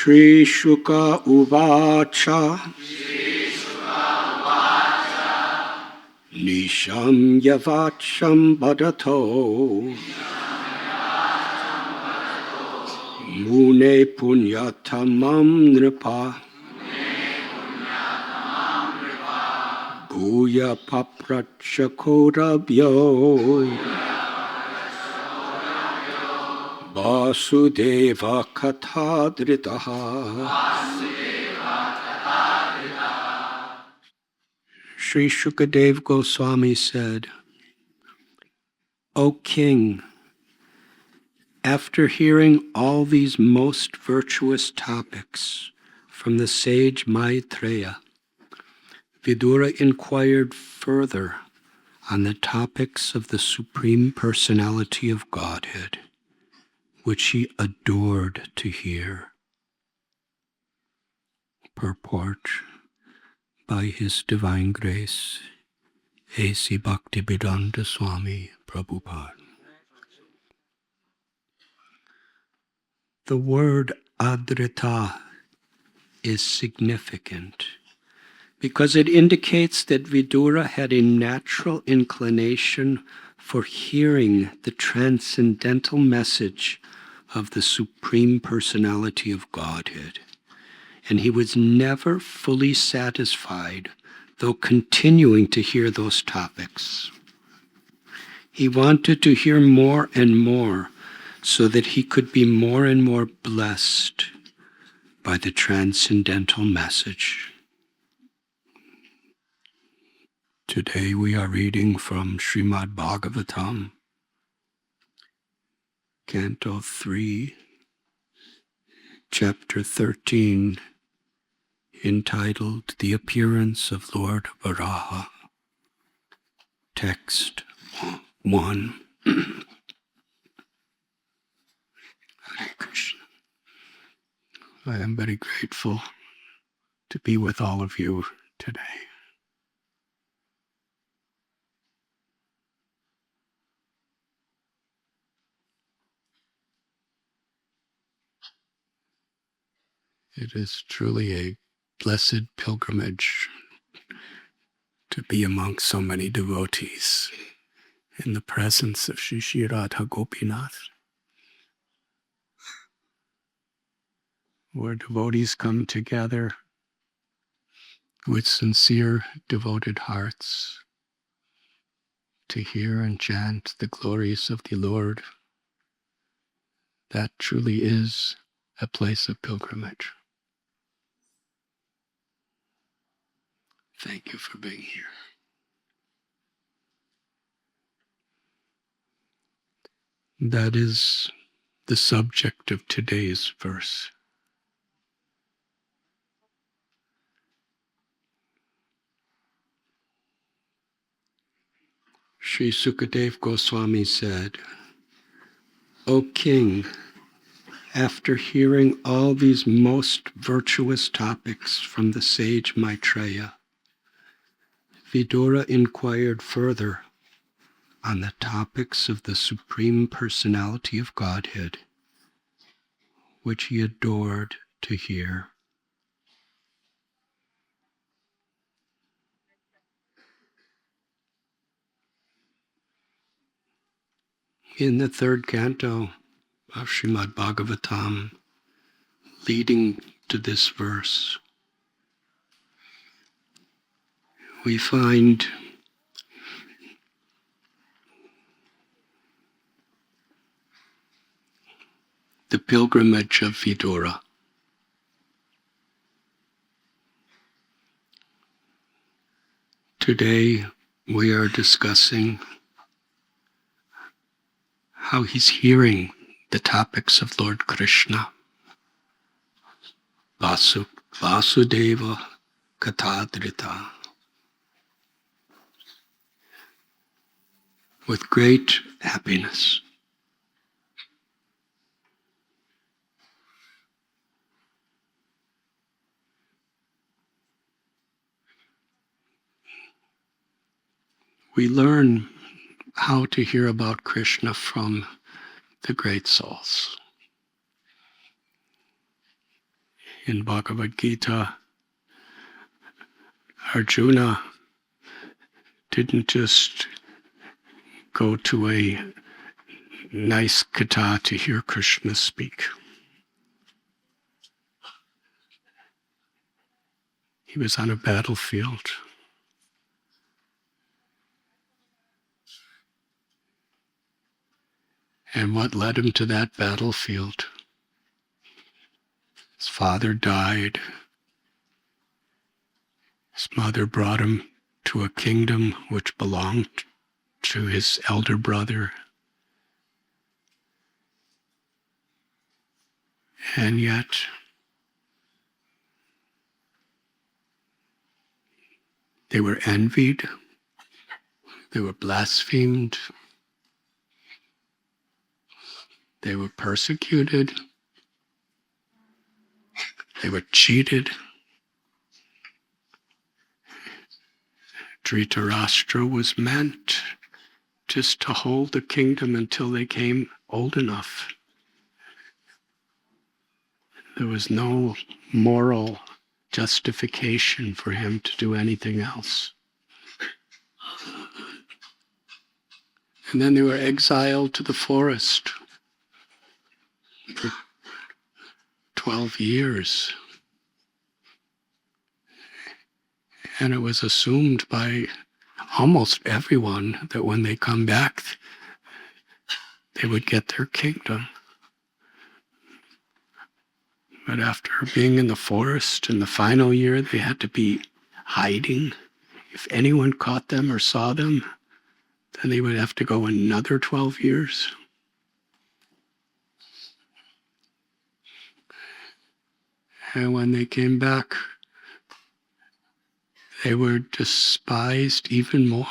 Shri Shuka Uvacha Nisham Yavacham Badato Mune Punyatamam Nripa Bhuya Paprachakorabhyo Vasudeva Kathadritaha. Sri Shukadev Goswami said, O king, after hearing all these most virtuous topics from the sage Maitreya, Vidura inquired further on the topics of the Supreme Personality of Godhead, which he adored to hear. Purport by His Divine Grace, A.C. Bhaktivedanta Swami Prabhupada. The word adrita is significant because it indicates that Vidura had a natural inclination for hearing the transcendental message of the Supreme Personality of Godhead. And he was never fully satisfied, though continuing to hear those topics. He wanted to hear more and more so that he could be more and more blessed by the transcendental message. Today we are reading from Srimad Bhagavatam, Canto 3, Chapter 13, entitled The Appearance of Lord Varaha. Text 1. Hare Krishna. I am very grateful to be with all of you today. It is truly a blessed pilgrimage to be among so many devotees in the presence of Shri Radha Gopinath, where devotees come together with sincere, devoted hearts to hear and chant the glories of the Lord. That truly is a place of pilgrimage. Thank you for being here. That is the subject of today's verse. Sri Sukadev Goswami said, O king, after hearing all these most virtuous topics from the sage Maitreya, Vidura inquired further on the topics of the Supreme Personality of Godhead, which he adored to hear. In the third canto of Srimad Bhagavatam, leading to this verse, we find the pilgrimage of Vidura. Today we are discussing how he's hearing the topics of Lord Krishna, Vasudeva Katadrita, with great happiness. We learn how to hear about Krishna from the great souls. In Bhagavad Gita, Arjuna didn't just go to a nice katha to hear Krishna speak. He was on a battlefield. And what led him to that battlefield? His father died. His mother brought him to a kingdom which belonged to his elder brother. And yet, they were envied, they were blasphemed, they were persecuted, they were cheated. Dhritarashtra was meant just to hold the kingdom until they came old enough. There was no moral justification for him to do anything else. And then they were exiled to the forest for 12 years. And it was assumed by almost everyone that when they come back, they would get their kingdom. But after being in the forest in the final year, they had to be hiding. If anyone caught them or saw them, then they would have to go another 12 years. And when they came back, they were despised even more.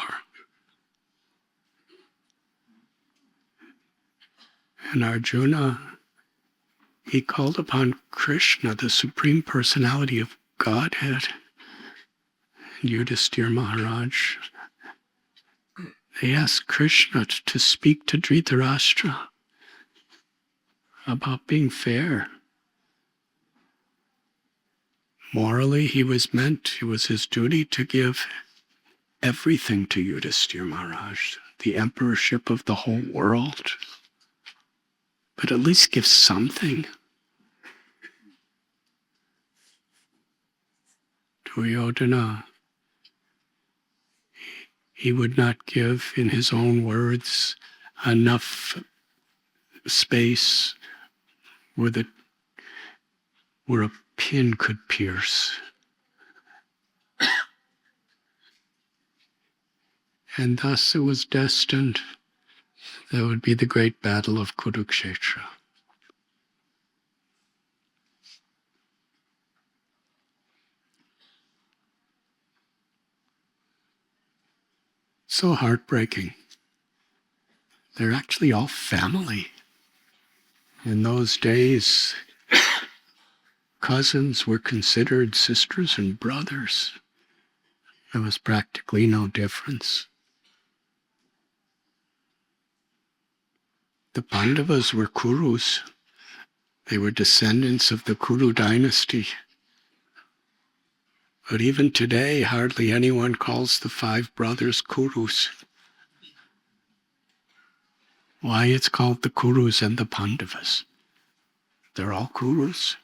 And Arjuna, he called upon Krishna, the Supreme Personality of Godhead. And Yudhisthira Maharaj, they asked Krishna to speak to Dhritarashtra about being fair. Morally, it was his duty to give everything to Yudhisthira Maharaj, the emperorship of the whole world. But at least give something. Duryodhana, he would not give, in his own words, enough space where a pin could pierce. And thus it was destined there would be the great battle of Kurukshetra. So heartbreaking. They're actually all family. In those days, cousins were considered sisters and brothers. There was practically no difference. The Pandavas were Kurus. They were descendants of the Kuru dynasty. But even today, hardly anyone calls the 5 brothers Kurus. Why it's called the Kurus and the Pandavas? They're all Kurus.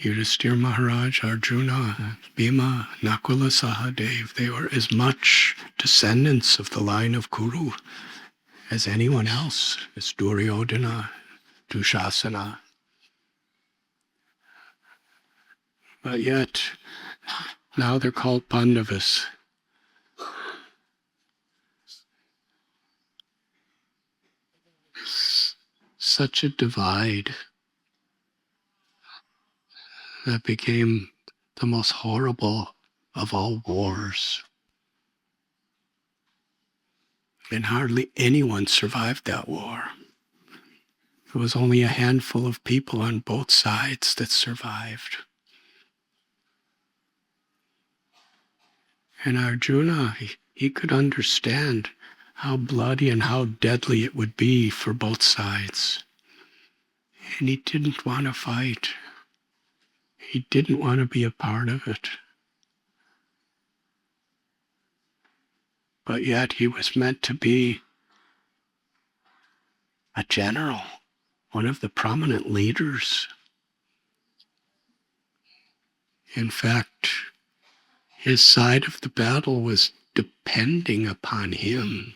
Yudhisthira Maharaj, Arjuna, Bhima, Nakula, Sahadev, they were as much descendants of the line of Kuru as anyone else, as Duryodhana, Dushasana. But yet, now they're called Pandavas. Such a divide that became the most horrible of all wars. And hardly anyone survived that war. It was only a handful of people on both sides that survived. And Arjuna, he could understand how bloody and how deadly it would be for both sides. And he didn't want to fight. He didn't want to be a part of it. But yet he was meant to be a general, one of the prominent leaders. In fact, his side of the battle was depending upon him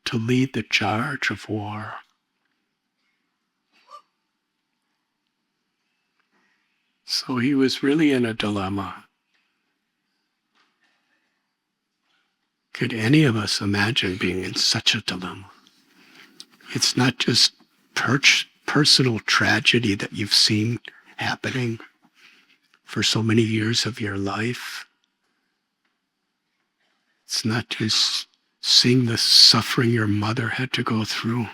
to lead the charge of war. So he was really in a dilemma. Could any of us imagine being in such a dilemma? It's not just personal tragedy that you've seen happening for so many years of your life. It's not just seeing the suffering your mother had to go through.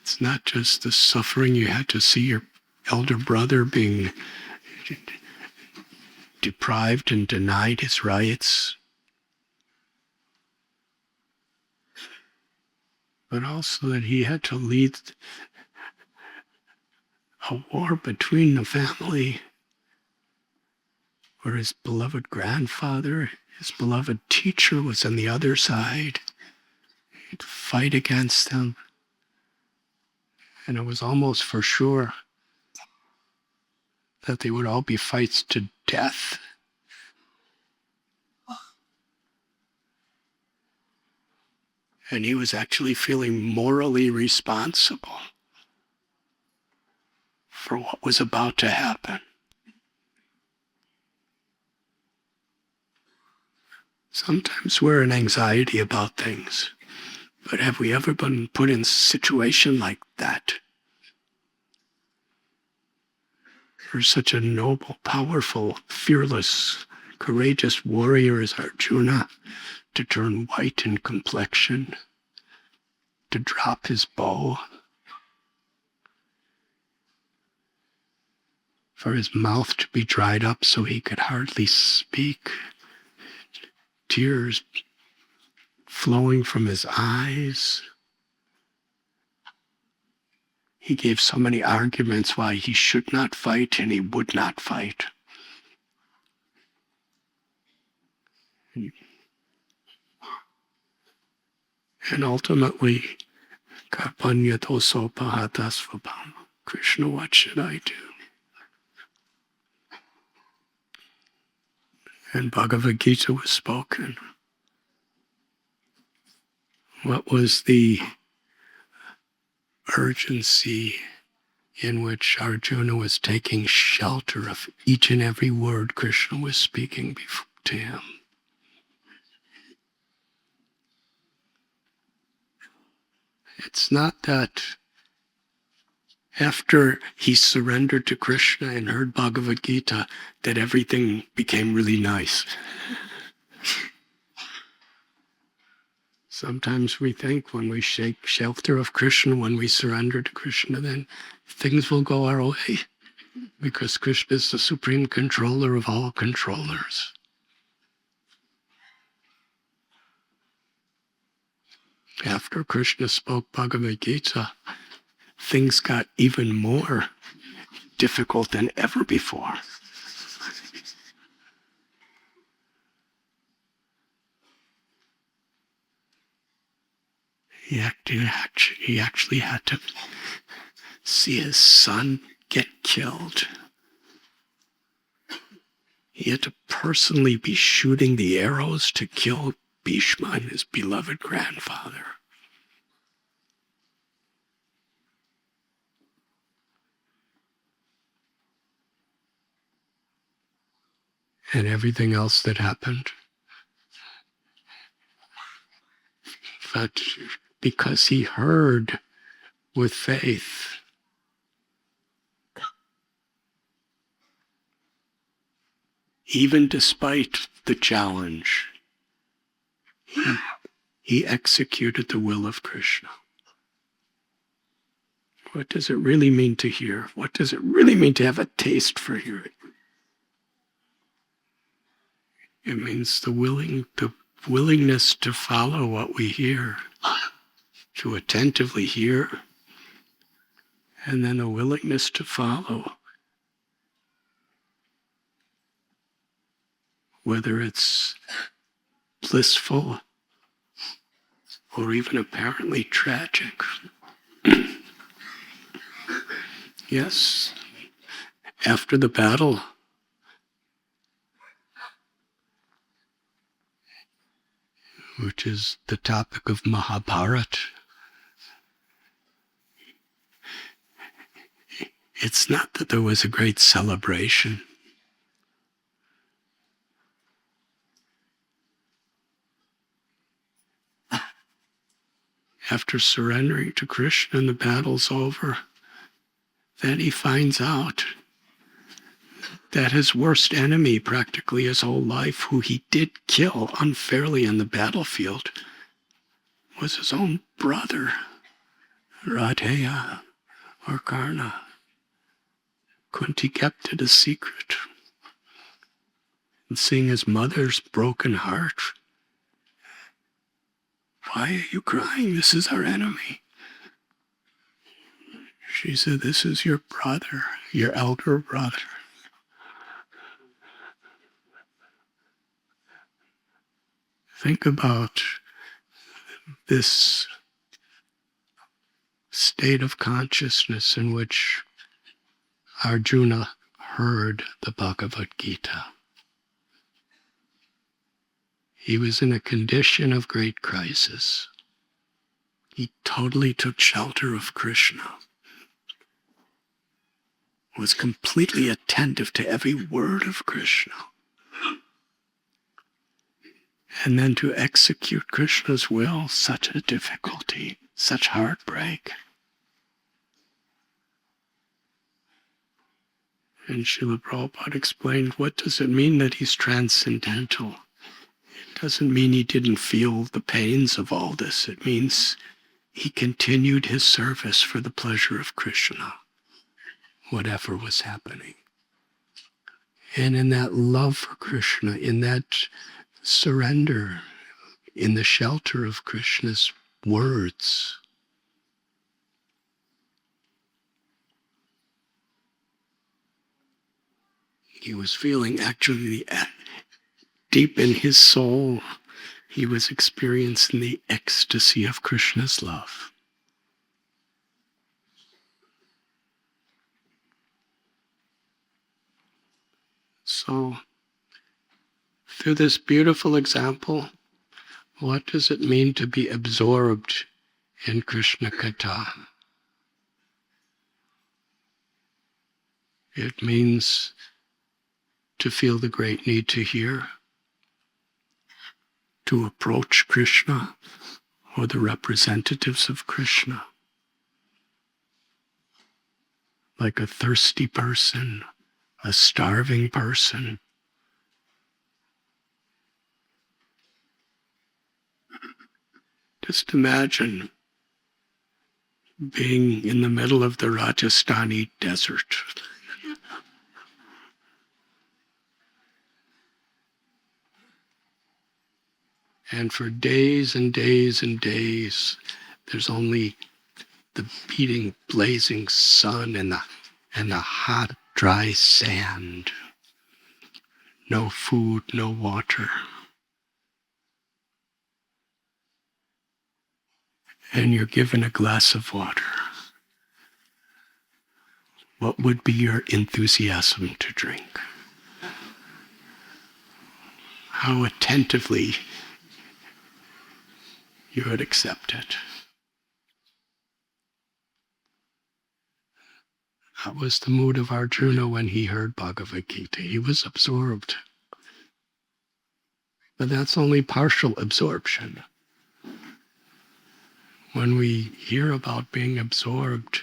It's not just the suffering you had to see your elder brother being deprived and denied his rights, but also that he had to lead a war between the family where his beloved grandfather, his beloved teacher was on the other side. He'd fight against him. And it was almost for sure that they would all be fights to death. And he was actually feeling morally responsible for what was about to happen. Sometimes we're in anxiety about things, but have we ever been put in a situation like that? For such a noble, powerful, fearless, courageous warrior as Arjuna to turn white in complexion, to drop his bow, for his mouth to be dried up so he could hardly speak, tears flowing from his eyes. He gave so many arguments why he should not fight and he would not fight. And ultimately, Karpanyato pahatasvabham. Krishna, what should I do? And Bhagavad Gita was spoken. What was the urgency in which Arjuna was taking shelter of each and every word Krishna was speaking to him? It's not that after he surrendered to Krishna and heard Bhagavad Gita that everything became really nice. Sometimes we think when we shake shelter of Krishna, when we surrender to Krishna, then things will go our way, because Krishna is the supreme controller of all controllers. After Krishna spoke Bhagavad Gita, things got even more difficult than ever before. He actually had to see his son get killed. He had to personally be shooting the arrows to kill Bhishma, his beloved grandfather. And everything else that happened. But because he heard with faith, even despite the challenge, he executed the will of Krishna. What does it really mean to hear? What does it really mean to have a taste for hearing? It means the willingness to follow what we hear, to attentively hear, and then a willingness to follow. Whether it's blissful or even apparently tragic. Yes, after the battle, which is the topic of Mahabharata, it's not that there was a great celebration. After surrendering to Krishna and the battle's over, then he finds out that his worst enemy practically his whole life, who he did kill unfairly on the battlefield, was his own brother, Radheya or Karna. Kunti kept it a secret. And seeing his mother's broken heart, "Why are you crying? This is our enemy." She said, "This is your brother, your elder brother." Think about this state of consciousness in which Arjuna heard the Bhagavad Gita. He was in a condition of great crisis. He totally took shelter of Krishna, was completely attentive to every word of Krishna. And then to execute Krishna's will, such a difficulty, such heartbreak. And Srila Prabhupada explained, what does it mean that he's transcendental? It doesn't mean he didn't feel the pains of all this. It means he continued his service for the pleasure of Krishna, whatever was happening. And in that love for Krishna, in that surrender, in the shelter of Krishna's words, he was feeling actually deep in his soul, he was experiencing the ecstasy of Krishna's love. So, through this beautiful example, what does it mean to be absorbed in Krishna Katha? It means to feel the great need to hear, to approach Krishna or the representatives of Krishna like a thirsty person, a starving person. Just imagine being in the middle of the Rajasthani desert. And for days and days and days, there's only the beating, blazing sun and the hot, dry sand. No food, no water. And you're given a glass of water. What would be your enthusiasm to drink? How attentively you would accept it. That was the mood of Arjuna when he heard Bhagavad Gita. He was absorbed. But that's only partial absorption. When we hear about being absorbed,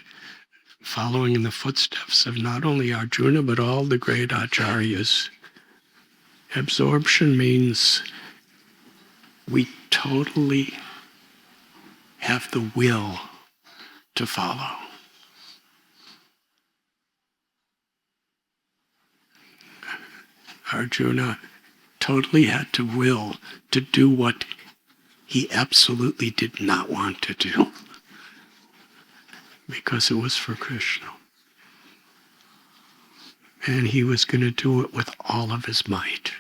following in the footsteps of not only Arjuna, but all the great acharyas, absorption means we totally have the will to follow. Arjuna totally had to will to do what he absolutely did not want to do, because it was for Krishna. And he was going to do it with all of his might,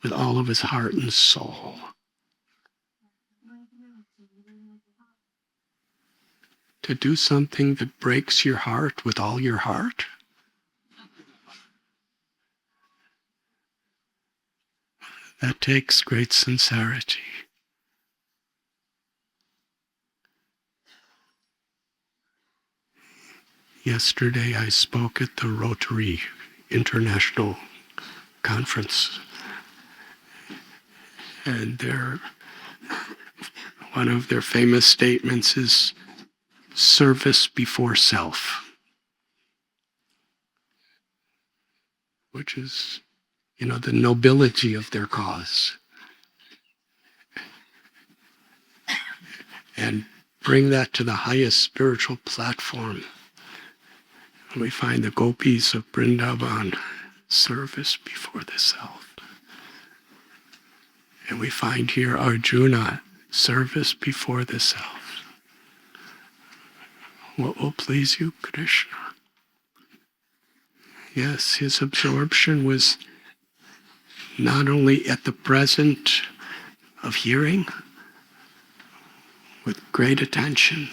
with all of his heart and soul. To do something that breaks your heart with all your heart, that takes great sincerity. Yesterday I spoke at the Rotary International Conference, and one of their famous statements is service before self, which is, the nobility of their cause. And bring that to the highest spiritual platform. We find the gopis of Vrindavan, service before the self. And we find here Arjuna, service before the self. What will please you, Krishna? Yes, his absorption was not only at the present of hearing, with great attention,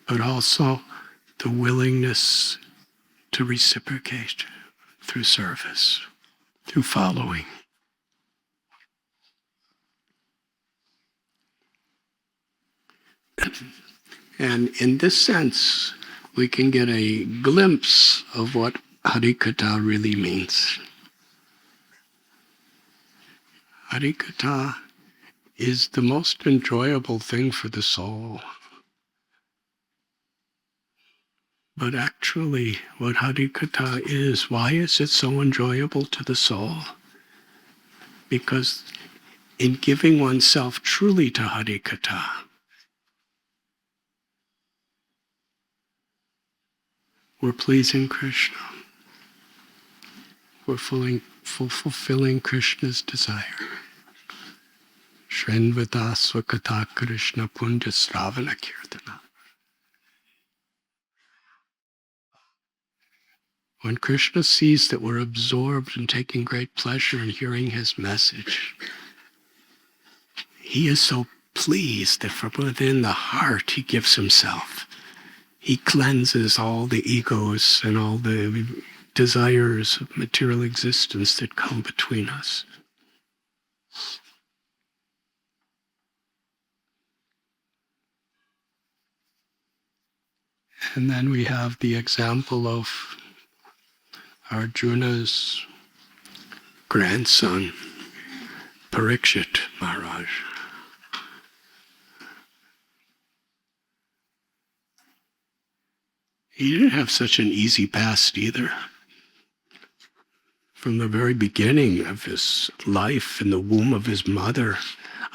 but also the willingness to reciprocate through service, through following. And in this sense, we can get a glimpse of what Harikatha really means. Harikatha is the most enjoyable thing for the soul. But actually, what Harikatha is, why is it so enjoyable to the soul? Because in giving oneself truly to Harikatha, we're pleasing Krishna. We're fulfilling Krishna's desire. Shrinvadasva Katha Krishna Punja Sravana Kirtana. When Krishna sees that we're absorbed and taking great pleasure in hearing his message, he is so pleased that from within the heart he gives himself. He cleanses all the egos and all the desires of material existence that come between us. And then we have the example of Arjuna's grandson, Parikshit Maharaj. He didn't have such an easy past either. From the very beginning of his life in the womb of his mother,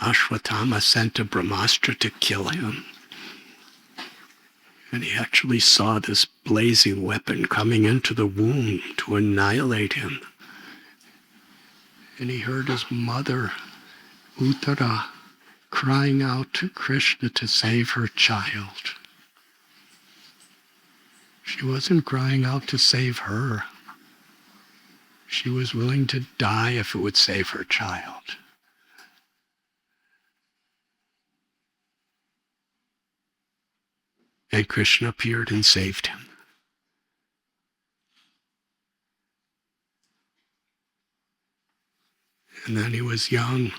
Ashwatthama sent a Brahmastra to kill him. And he actually saw this blazing weapon coming into the womb to annihilate him. And he heard his mother, Uttara, crying out to Krishna to save her child. She wasn't crying out to save her. She was willing to die if it would save her child. And Krishna appeared and saved him. And then he was young,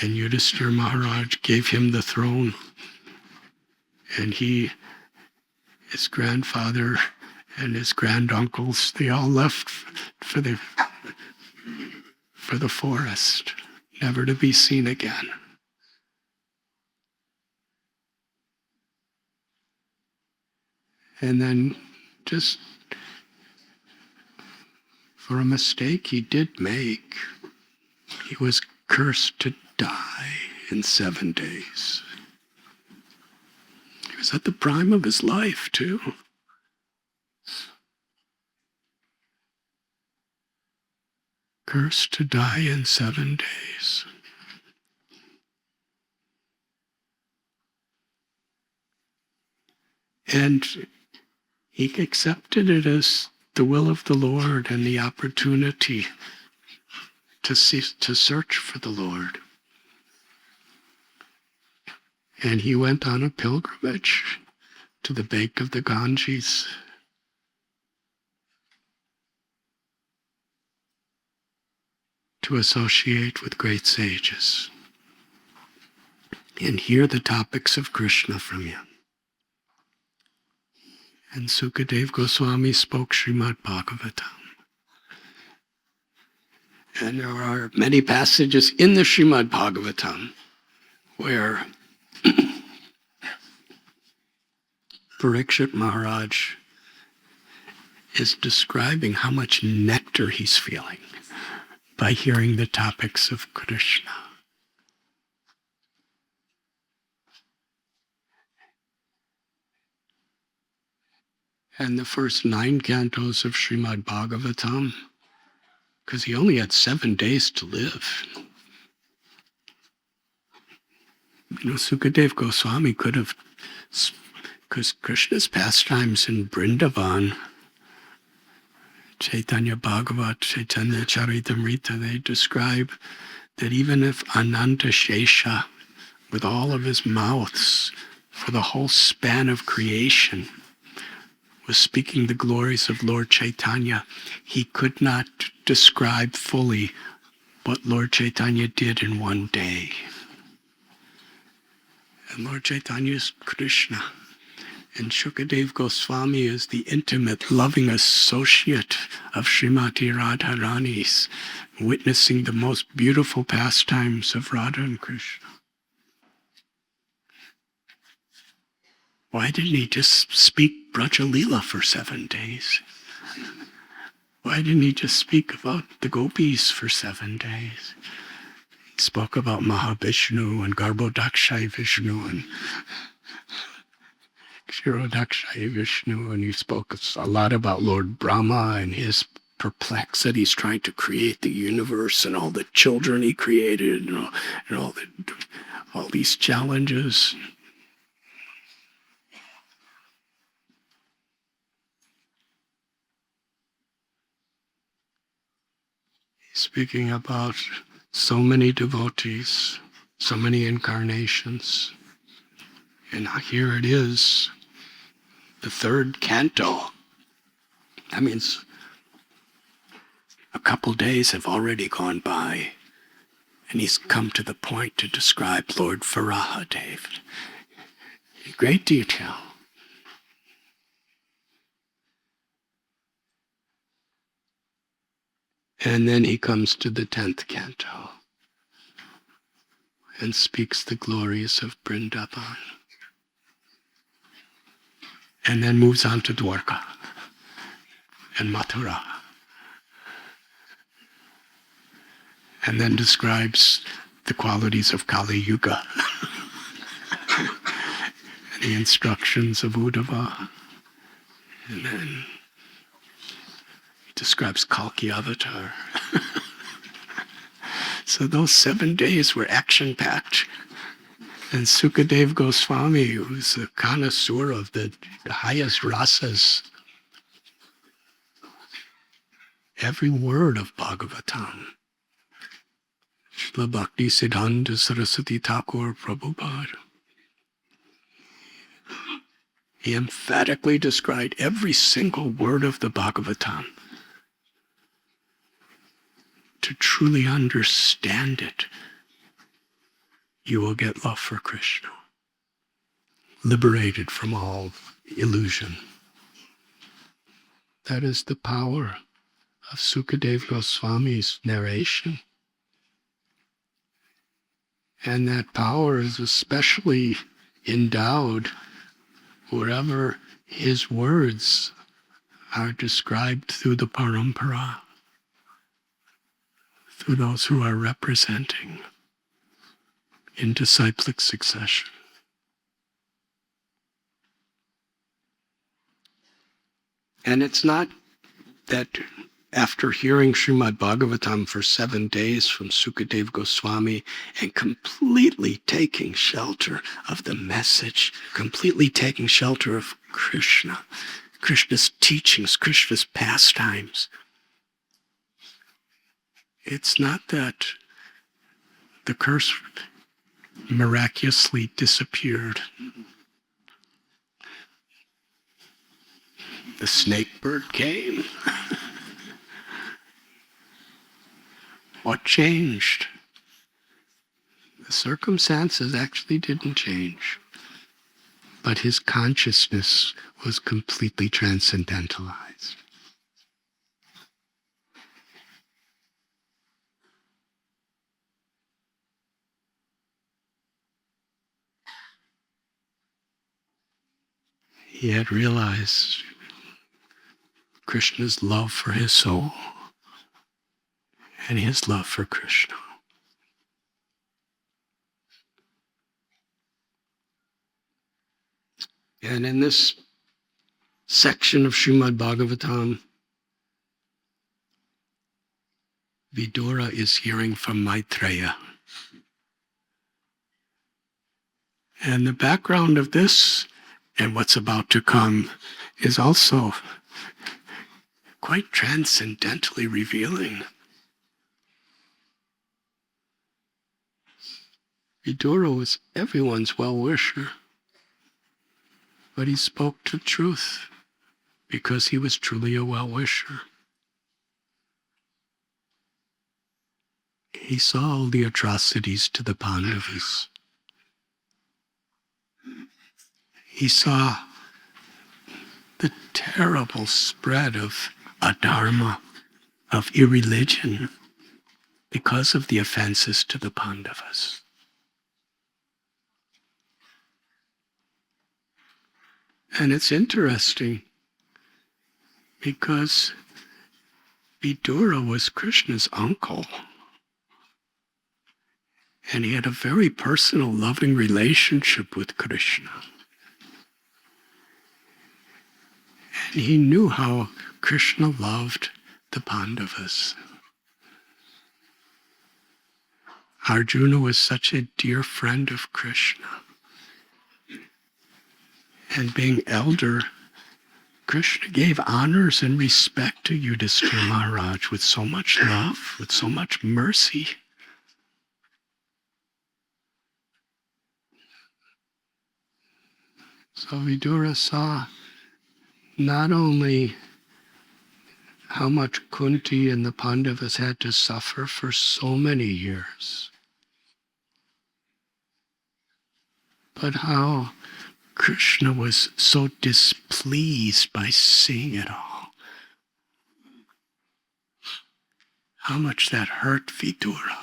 and Yudhishthira Maharaj gave him the throne. And he, his grandfather, and his granduncles, they all left for the forest, never to be seen again. And then just for a mistake he did make, he was cursed to die in 7 days. He was at the prime of his life, too. cursed to die in 7 days. And he accepted it as the will of the Lord and the opportunity to search for the Lord. And he went on a pilgrimage to the bank of the Ganges. To associate with great sages and hear the topics of Krishna from him. And Sukadev Goswami spoke Srimad Bhagavatam. And there are many passages in the Srimad Bhagavatam where Parikshit Maharaj is describing how much nectar he's feeling by hearing the topics of Krishna. And the first 9 cantos of Srimad Bhagavatam, because he only had 7 days to live. Sukadev Goswami could have, because Krishna's pastimes in Vrindavan, Chaitanya Bhagavat, Chaitanya Charitamrita, they describe that even if Ananta Shesha, with all of his mouths, for the whole span of creation, was speaking the glories of Lord Chaitanya, he could not describe fully what Lord Chaitanya did in 1 day. And Lord Chaitanya is Krishna. And Shukadev Goswami is the intimate, loving associate of Srimati Radharani's, witnessing the most beautiful pastimes of Radha and Krishna. Why didn't he just speak Braja Leela for 7 days? Why didn't he just speak about the gopis for 7 days? He spoke about Mahavishnu and Garbhodakshaya Vishnu and Kshirodakshaya Vishnu, and he spoke a lot about Lord Brahma and his perplexities trying to create the universe and all the children he created and all these challenges. He's speaking about so many devotees, so many incarnations. And here it is, the 3rd canto. That means a couple days have already gone by, and he's come to the point to describe Lord Varahadev in great detail. And then he comes to the 10th canto and speaks the glories of Vrindavan. And then moves on to Dwarka and Mathura. And then describes the qualities of Kali Yuga and the instructions of Uddhava. And then he describes Kalki Avatar. So those 7 days were action-packed. And Sukadev Goswami, who's a connoisseur of the highest rasas, every word of Bhagavatam, Srila Bhakti Siddhanta Saraswati Thakur Prabhupada, he emphatically described every single word of the Bhagavatam. To truly understand it, you will get love for Krishna, liberated from all illusion. That is the power of Sukadev Goswami's narration. And that power is especially endowed wherever his words are described through the parampara, through those who are representing in disciplic succession. And it's not that after hearing Srimad Bhagavatam for 7 days from Sukadeva Goswami and completely taking shelter of the message, completely taking shelter of Krishna, Krishna's teachings, Krishna's pastimes. It's not that the curse miraculously disappeared. The snake bird came. What changed? The circumstances actually didn't change, but his consciousness was completely transcendentalized. He had realized Krishna's love for his soul and his love for Krishna. And in this section of Srimad Bhagavatam, Vidura is hearing from Maitreya. And the background of this and what's about to come is also quite transcendentally revealing. Vidura was everyone's well-wisher, but he spoke the truth because he was truly a well-wisher. He saw all the atrocities to the Pandavas. He saw the terrible spread of adharma, of irreligion, because of the offenses to the Pandavas. And it's interesting because Vidura was Krishna's uncle. And he had a very personal, loving relationship with Krishna. And he knew how Krishna loved the Pandavas. Arjuna was such a dear friend of Krishna. And being elder, Krishna gave honors and respect to Yudhishthira Maharaj with so much love, with so much mercy. So Vidura saw not only how much Kunti and the Pandavas had to suffer for so many years, but how Krishna was so displeased by seeing it all. How much that hurt Vidura.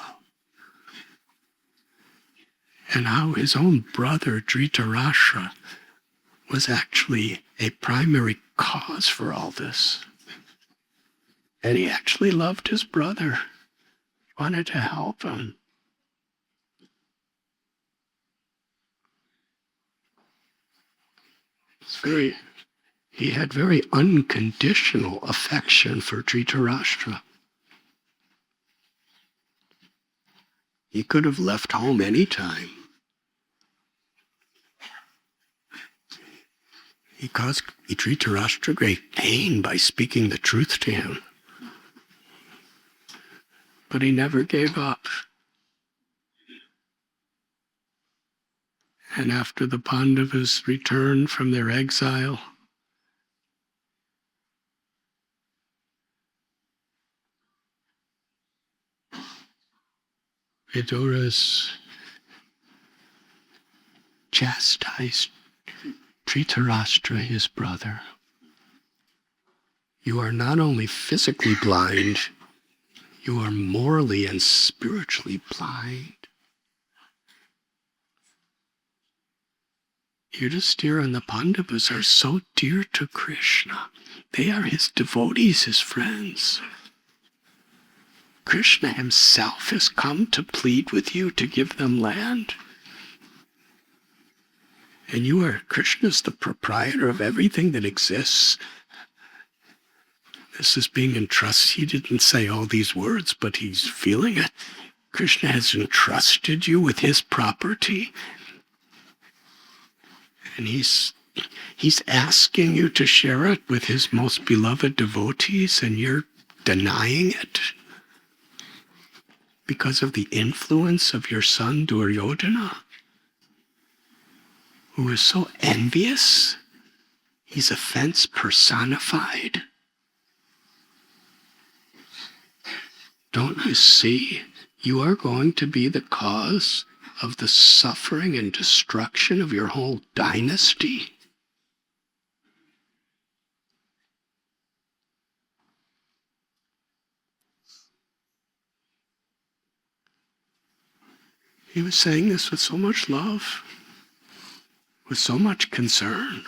And how his own brother, Dhritarashtra, was actually a primary cause for all this. And he actually loved his brother, wanted to help him. He had very unconditional affection for Dhritarashtra. He could have left home any time. He caused Dhritarashtra great pain by speaking the truth to him. But he never gave up. And after the Pandavas returned from their exile, Vidura chastised Dhritarashtra, his brother. You are not only physically blind, you are morally and spiritually blind. Yudhishthira and the Pandavas are so dear to Krishna. They are his devotees, his friends. Krishna himself has come to plead with you to give them land. And you are, Krishna's the proprietor of everything that exists. This is being entrusted. He didn't say all these words, but he's feeling it. Krishna has entrusted you with his property. And he's asking you to share it with his most beloved devotees, and you're denying it because of the influence of your son Duryodhana, who is so envious. He's offense personified. Don't you see? You are going to be the cause of the suffering and destruction of your whole dynasty. He was saying this with so much love, with so much concern.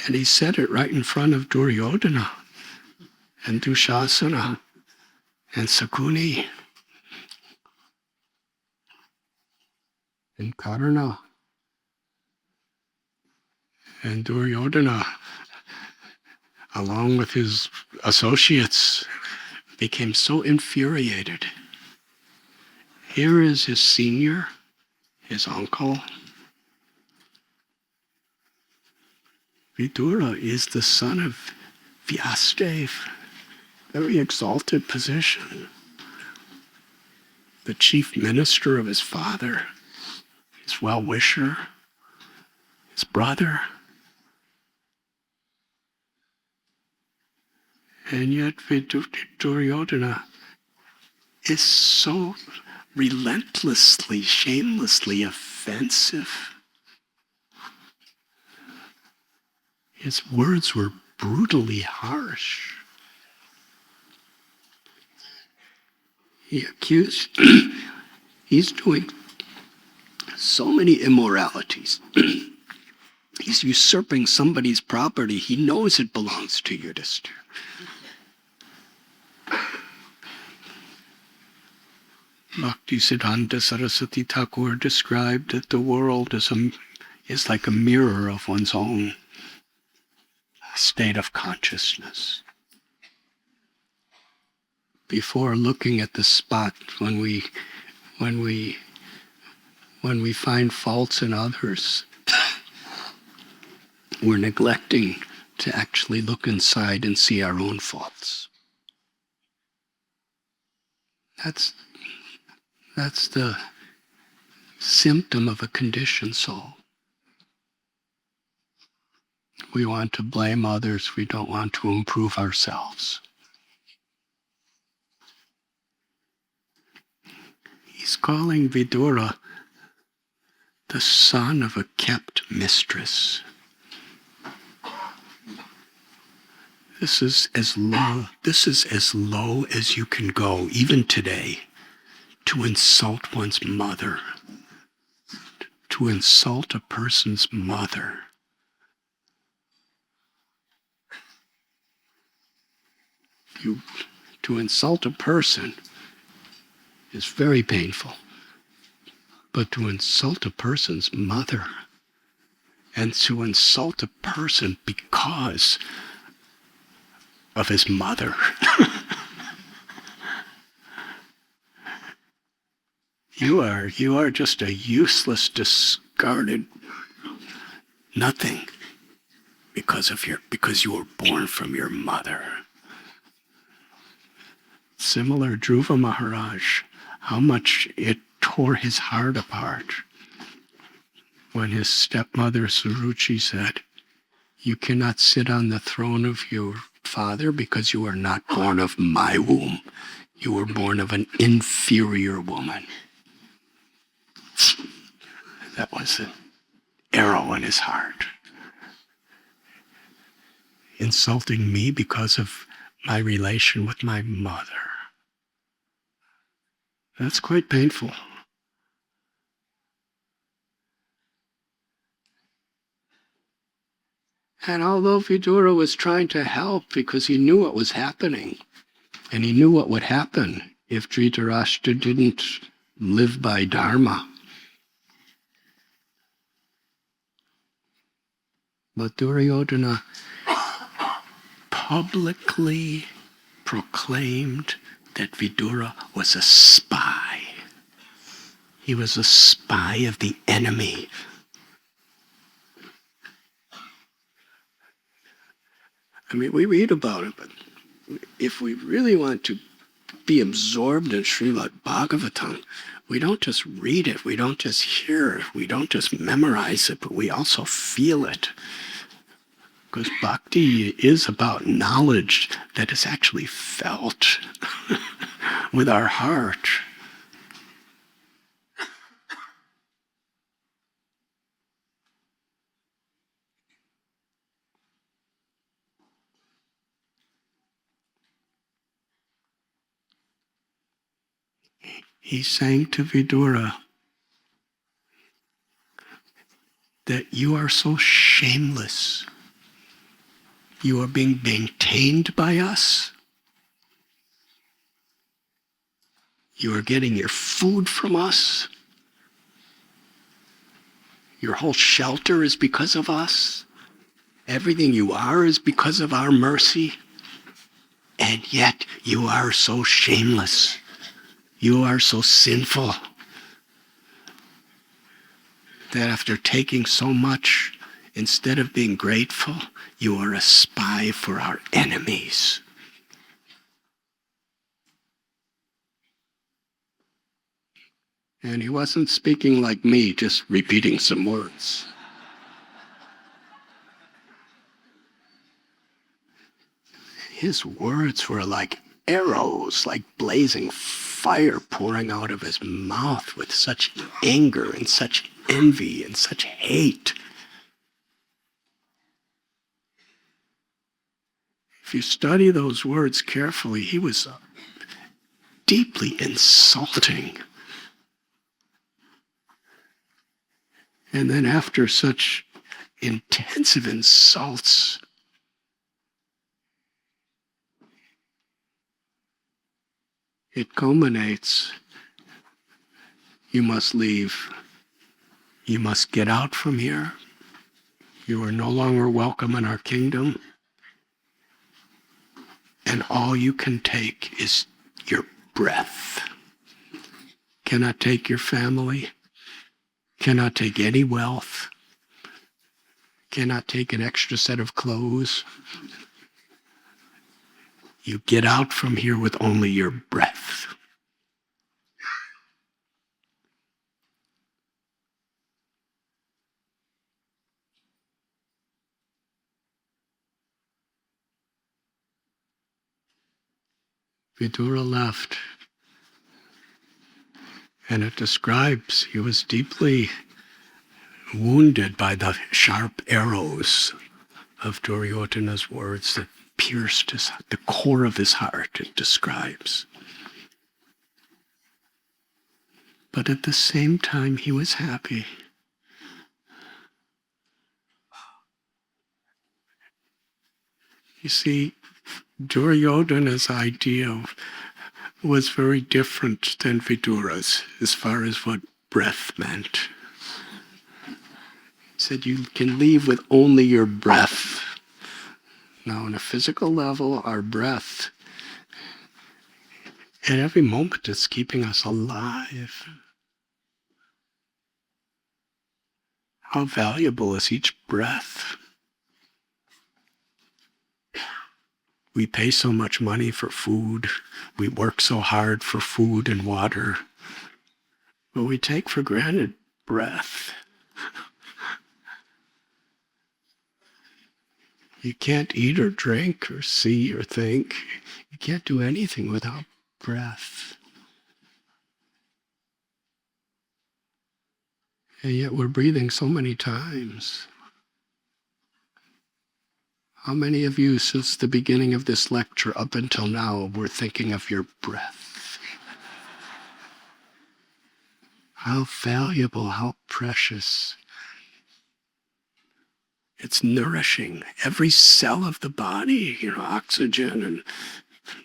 And he said it right in front of Duryodhana and Dushasana and Sakuni and Karna and Duryodhana, along with his associates, became so infuriated. Here is his senior, his uncle. Vidura is the son of Vyasadeva, very exalted position. The chief minister of his father, his well-wisher, his brother. And yet Duryodhana is so relentlessly, shamelessly offensive. His words were brutally harsh. He accused, he's doing so many immoralities. He's usurping somebody's property. He knows it belongs to Yudhishthira. Bhaktisiddhanta Saraswati Thakur described that the world is like a mirror of one's own state of consciousness. Before looking at the spot when we find faults in others, we're neglecting to actually look inside and see our own faults. That's the symptom of a conditioned soul. We want to blame others. We don't want to improve ourselves. He's calling Vidura the son of a kept mistress. This is as low as you can go, even today, to insult one's mother, to insult a person's mother. To insult a person is very painful, but to insult a person's mother, and to insult a person because of his mother, you are just a useless, discarded nothing because you were born from your mother. Similar, Dhruva Maharaj, how much it tore his heart apart when his stepmother Suruchi said, "You cannot sit on the throne of your father because you are not born of my womb. You were born of an inferior woman." That was an arrow in his heart. Insulting me because of my relation with my mother. That's quite painful. And although Vidura was trying to help because he knew what was happening, and he knew what would happen if Dhritarashtra didn't live by Dharma, but Duryodhana publicly proclaimed that Vidura was a spy. He was a spy of the enemy. I mean, we read about it, but if we really want to be absorbed in Srimad Bhagavatam, we don't just read it, we don't just hear it, we don't just memorize it, but we also feel it. Because bhakti is about knowledge that is actually felt with our heart. He sang to Vidura that you are so shameless. You are being maintained by us. You are getting your food from us. Your whole shelter is because of us. Everything you are is because of our mercy. And yet you are so shameless. You are so sinful that after taking so much, instead of being grateful, you are a spy for our enemies. And he wasn't speaking like me, just repeating some words. His words were like arrows, like blazing fire pouring out of his mouth with such anger and such envy and such hate. If you study those words carefully, he was deeply insulting. And then after such intensive insults, it culminates. You must leave. You must get out from here. You are no longer welcome in our kingdom. And all you can take is your breath. Cannot take your family. Cannot take any wealth. Cannot take an extra set of clothes. You get out from here with only your breath. Vidura left, and it describes he was deeply wounded by the sharp arrows of Duryodhana's words that pierced the core of his heart, it describes. But at the same time, he was happy. You see, Duryodhana's idea was very different than Vidura's as far as what breath meant. He said you can leave with only your breath. Now, on a physical level, our breath at every moment is keeping us alive. How valuable is each breath? We pay so much money for food. We work so hard for food and water. But we take for granted breath. You can't eat or drink or see or think. You can't do anything without breath. And yet we're breathing so many times. How many of you, since the beginning of this lecture up until now, were thinking of your breath? How valuable, how precious. It's nourishing every cell of the body, oxygen and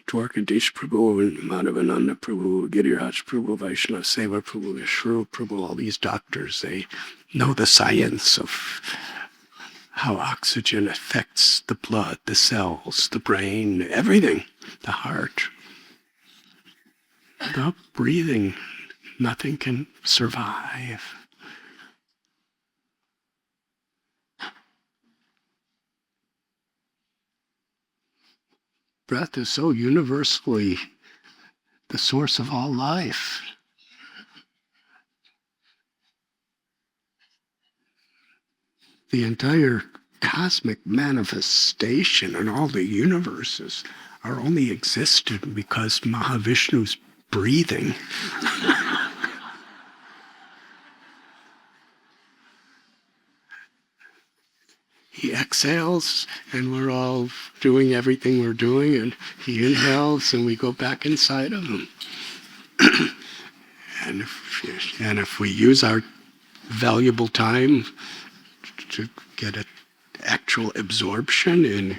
Dwarkadish Prabhu and Madhavananda Prabhu, Giriraj Prabhu, Vaishnava Seva Prabhu, Vishru Prabhu, all these doctors, they know the science of how oxygen affects the blood, the cells, the brain, everything, the heart. Without breathing, nothing can survive. Breath is so universally the source of all life. The entire cosmic manifestation and all the universes are only existed because Mahavishnu's breathing. He exhales and we're all doing everything we're doing, and he inhales and we go back inside of him. and if we use our valuable time to get an actual absorption in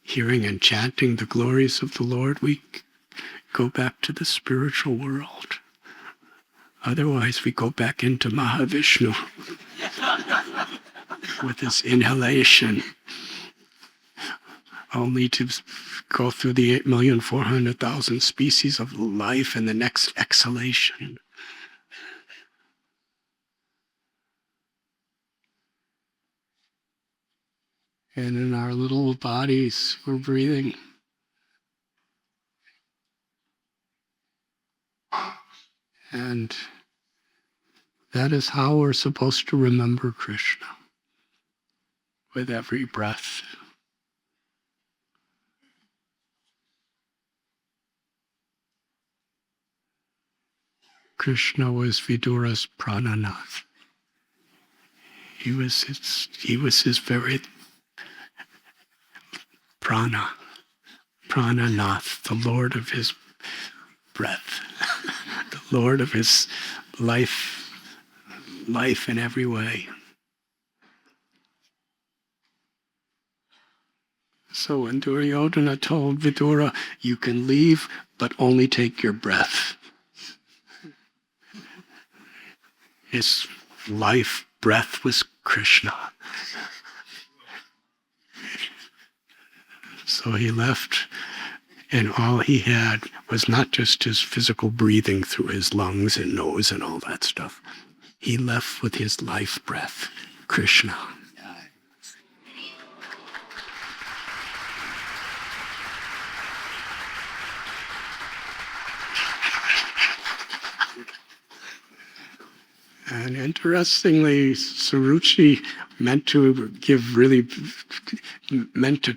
hearing and chanting the glories of the Lord, we go back to the spiritual world. Otherwise, we go back into Mahavishnu with his inhalation, only to go through the 8,400,000 species of life in the next exhalation. And in our little bodies, we're breathing. And that is how we're supposed to remember Krishna, with every breath. Krishna was Vidura's prananath. He was his very prananath, the Lord of his breath, the Lord of his life in every way. So when Duryodhana told Vidura, you can leave, but only take your breath. His life breath was Krishna. So he left, and all he had was not just his physical breathing through his lungs and nose and all that stuff. He left with his life breath, Krishna. And interestingly, Suruchi meant to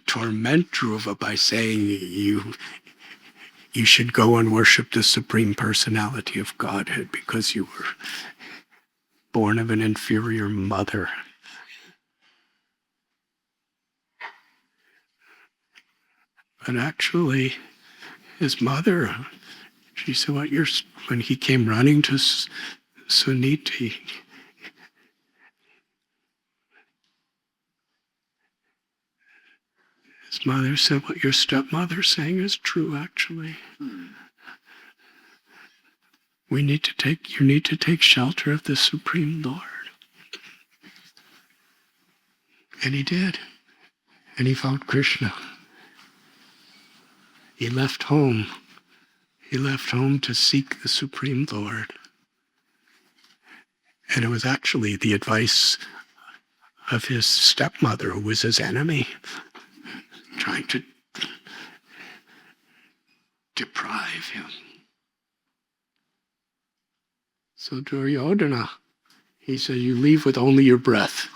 torment Dhruva by saying you should go and worship the Supreme Personality of Godhead because you were born of an inferior mother. But actually, his mother, she said, when he came running to Suniti, his mother said, what your stepmother's saying is true, actually. You need to take shelter of the Supreme Lord. And he did. And he found Krishna. He left home. He left home to seek the Supreme Lord. And it was actually the advice of his stepmother, who was his enemy, trying to deprive him. So Duryodhana, he said, you leave with only your breath.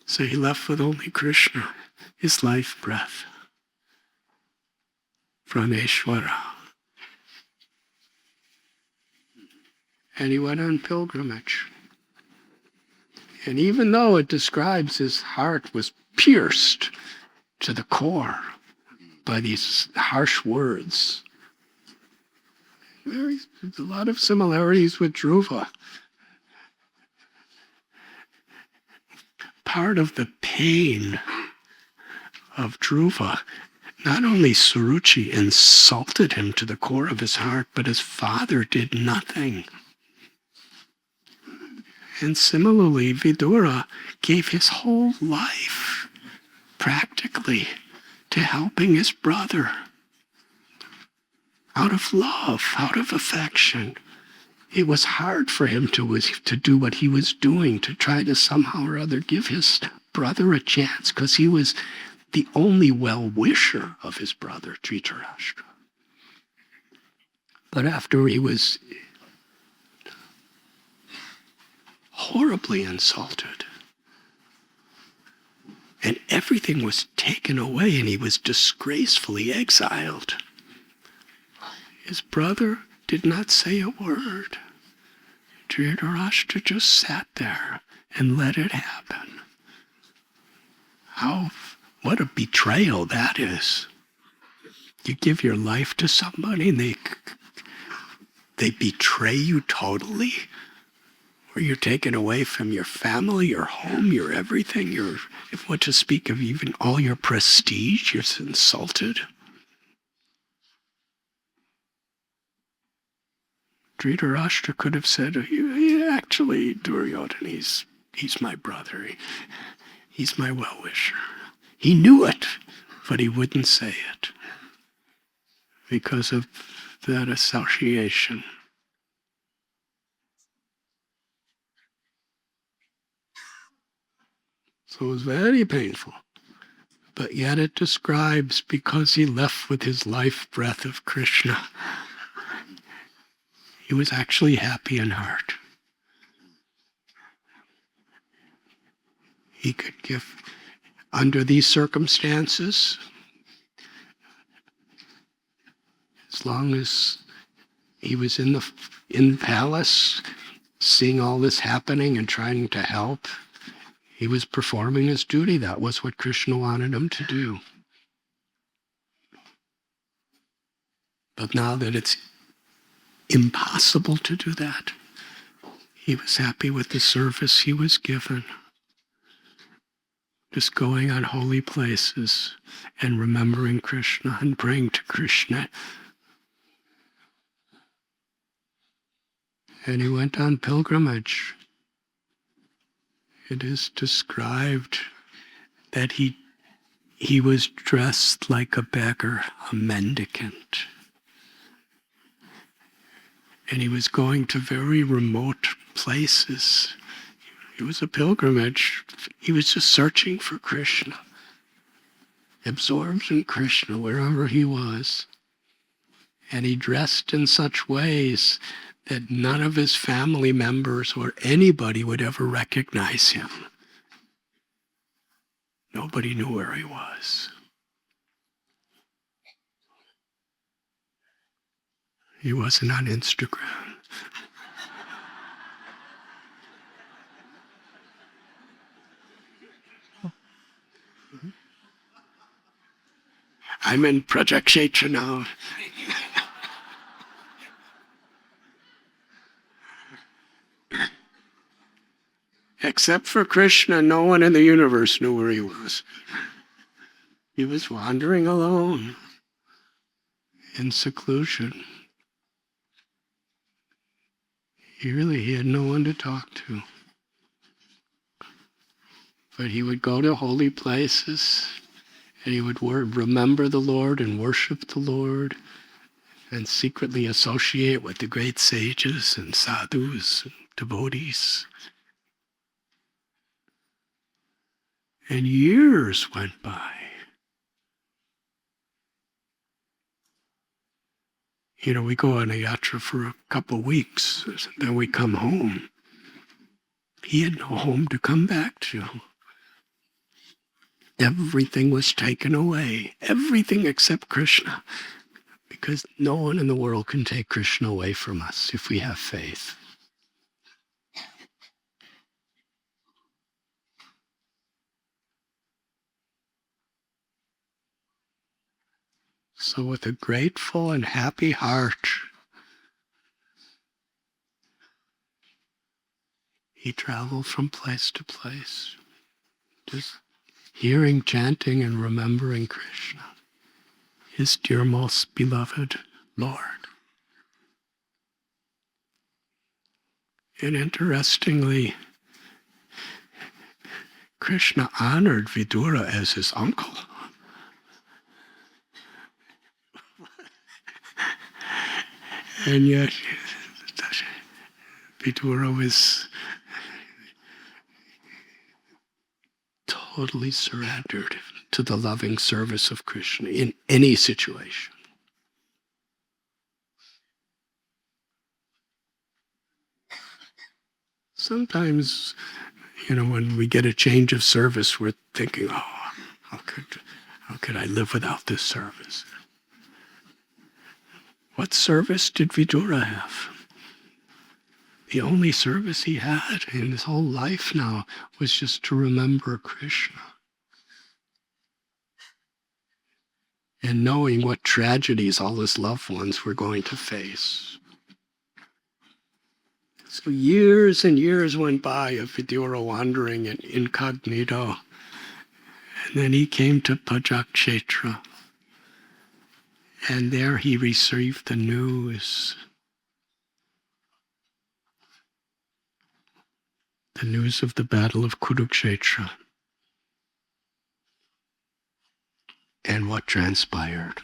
So he left with only Krishna, his life breath. Praneshwara. And he went on pilgrimage. And even though it describes his heart was pierced to the core by these harsh words, there's a lot of similarities with Dhruva. Part of the pain of Dhruva, not only Suruchi insulted him to the core of his heart, but his father did nothing. And similarly, Vidura gave his whole life, practically, to helping his brother. Out of love, out of affection. It was hard for him to do what he was doing, to try to somehow or other give his brother a chance, because he was the only well-wisher of his brother, Dhritarashtra. But after he was horribly insulted, and everything was taken away, and he was disgracefully exiled, his brother did not say a word. Dhritarashtra just sat there and let it happen. What a betrayal that is. You give your life to somebody and they betray you totally, or you're taken away from your family, your home, your everything, if what to speak of even all your prestige, you're insulted. Dhritarashtra could have said, actually, Duryodhana, he's my brother. He's my well-wisher. He knew it, but he wouldn't say it because of that association. So it was very painful. But yet it describes, because he left with his life breath of Krishna, he was actually happy in heart. He could give, under these circumstances, as long as he was in the palace, seeing all this happening and trying to help, he was performing his duty. That was what Krishna wanted him to do. But now that it's impossible to do that, he was happy with the service he was given. Just going on holy places and remembering Krishna and praying to Krishna. And he went on pilgrimage. It is described that he was dressed like a beggar, a mendicant. And he was going to very remote places. It was a pilgrimage. He was just searching for Krishna, absorbed in Krishna wherever he was. And he dressed in such ways that none of his family members or anybody would ever recognize him. Nobody knew where he was. He wasn't on Instagram. I'm in Project Kshetra now. Except for Krishna, no one in the universe knew where he was. He was wandering alone in seclusion. He had no one to talk to. But he would go to holy places, and he would remember the Lord and worship the Lord, and secretly associate with the great sages and sadhus and devotees. And years went by. We go on a yatra for a couple of weeks, then we come home. He had no home to come back to. Everything was taken away, everything except Krishna, because no one in the world can take Krishna away from us if we have faith. So with a grateful and happy heart, he traveled from place to place, just hearing, chanting, and remembering Krishna, his dear most beloved Lord. And interestingly, Krishna honored Vidura as his uncle. And yet, Vidura was totally surrendered to the loving service of Krishna in any situation. Sometimes, when we get a change of service, we're thinking, oh, how could I live without this service? What service did Vidura have? The only service he had in his whole life now was just to remember Krishna. And knowing what tragedies all his loved ones were going to face. So years and years went by of Vidura wandering in incognito. And then he came to Pajakshetra. And there he received the news. The news of the battle of Kurukshetra. And what transpired.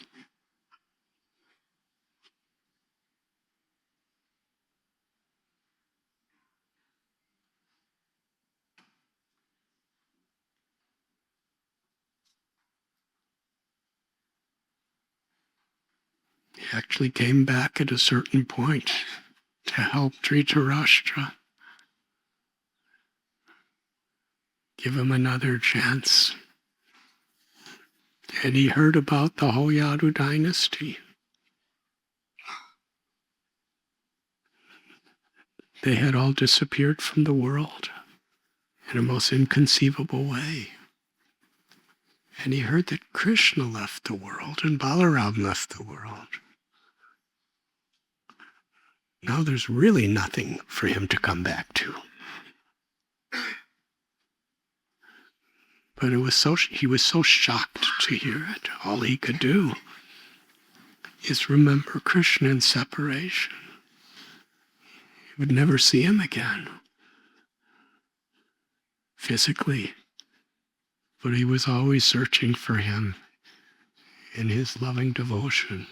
He actually came back at a certain point to help Dhritarashtra. Give him another chance. And he heard about the whole Yadu dynasty. They had all disappeared from the world in a most inconceivable way. And he heard that Krishna left the world and Balaram left the world. Now there's really nothing for him to come back to. But he was so shocked to hear it. All he could do is remember Krishna in separation. He would never see him again, physically. But he was always searching for him in his loving devotion.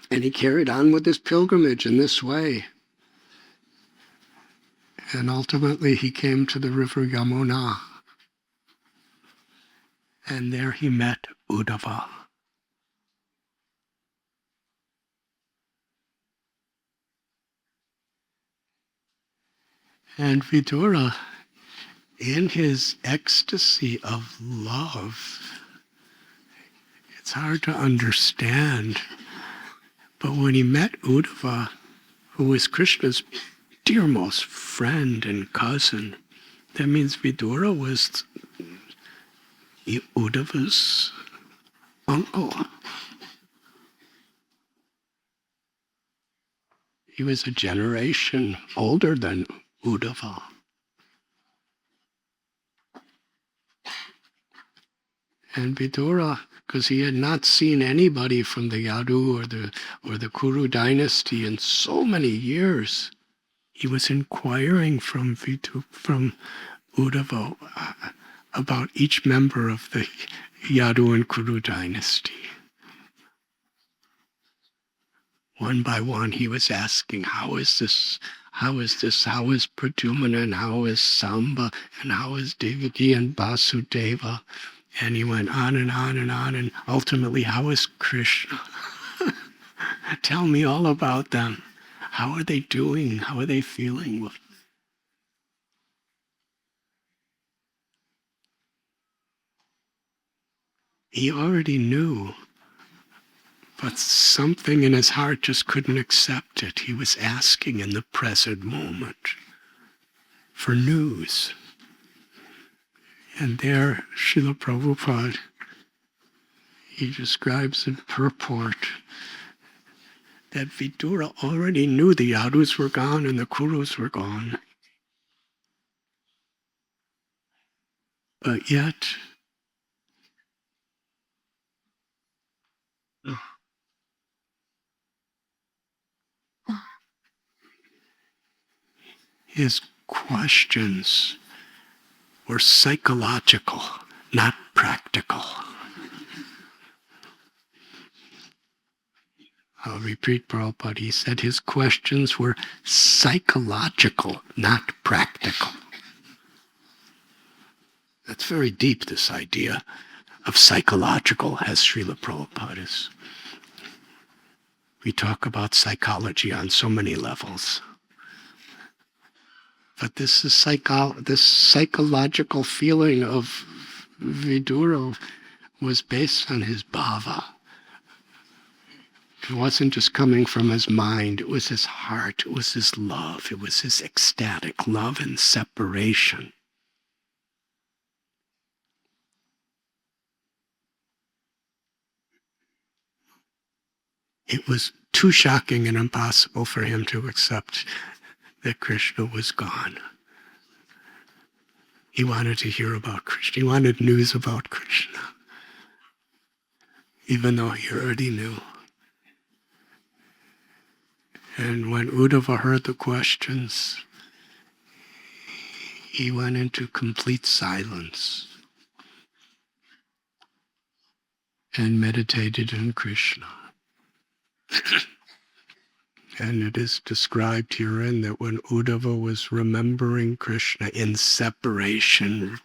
And he carried on with his pilgrimage in this way. And ultimately he came to the river Yamuna. And there he met Uddhava. And Vidura, in his ecstasy of love, it's hard to understand, but when he met Uddhava, who was Krishna's dearmost friend and cousin, that means Vidura was Uddhava's uncle. He was a generation older than Uddhava. And Vidura, because he had not seen anybody from the Yadu or the Kuru dynasty in so many years, he was inquiring from Uddhava about each member of the Yadu and Kuru dynasty. One by one, he was asking, how is this? How is Pradyumna, and how is Samba, and how is Devaki and Vasudeva? And he went on and on and on, and ultimately, how is Krishna? Tell me all about them. How are they doing? How are they feeling? He already knew, but something in his heart just couldn't accept it. He was asking in the present moment for news. And there, Srila Prabhupada, he describes in purport that Vidura already knew the Yadus were gone and the Kurus were gone. But yet, his questions were psychological, not practical. I'll repeat Prabhupada. He said his questions were psychological, not practical. That's very deep, this idea of psychological, as Srila Prabhupada is. We talk about psychology on so many levels. But this psychological feeling of Vidura was based on his bhava. It wasn't just coming from his mind, it was his heart, it was his love, it was his ecstatic love and separation. It was too shocking and impossible for him to accept that Krishna was gone. He wanted to hear about Krishna. He wanted news about Krishna, even though he already knew. And when Uddhava heard the questions, he went into complete silence and meditated on Krishna. And it is described herein that when Uddhava was remembering Krishna in separation,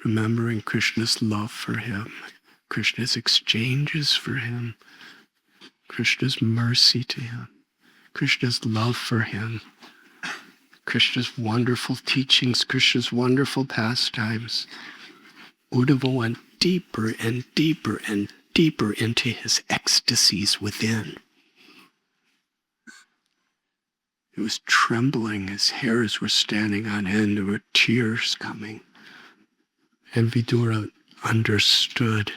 remembering Krishna's love for him, Krishna's exchanges for him, Krishna's mercy to him, Krishna's love for him, Krishna's wonderful teachings, Krishna's wonderful pastimes, Uddhava went deeper and deeper and deeper into his ecstasies within. He was trembling, his hairs were standing on end, there were tears coming. And Vidura understood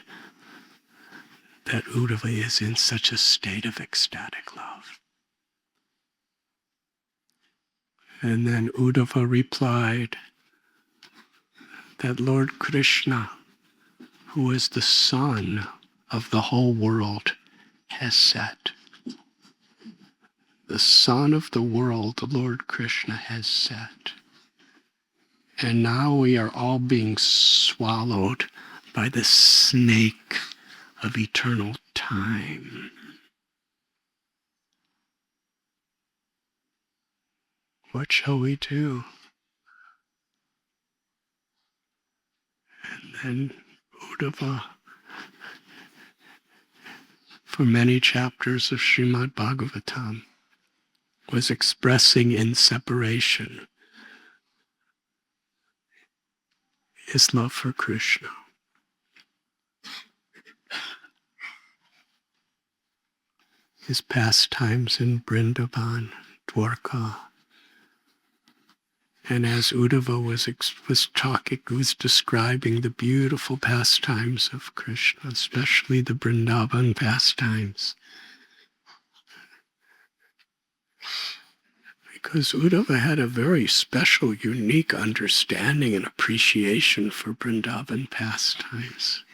that Uddhava is in such a state of ecstatic love. And then Uddhava replied that Lord Krishna, who is the sun of the whole world, has set. The sun of the world, the Lord Krishna, has set. And now we are all being swallowed by the snake of eternal time. What shall we do? And then Uddhava, for many chapters of Srimad Bhagavatam, was expressing in separation his love for Krishna. His pastimes in Vrindavan, Dwarka. And as Uddhava was talking, was describing the beautiful pastimes of Krishna, especially the Vrindavan pastimes. Because Uddhava had a very special, unique understanding and appreciation for Vrindavan pastimes.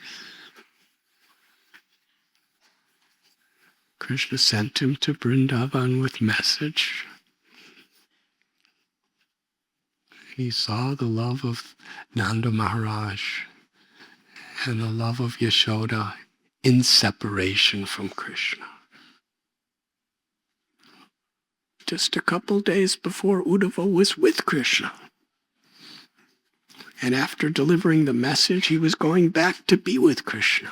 Krishna sent him to Vrindavan with message. He saw the love of Nanda Maharaj and the love of Yashoda in separation from Krishna. Just a couple days before, Uddhava was with Krishna. And after delivering the message, he was going back to be with Krishna.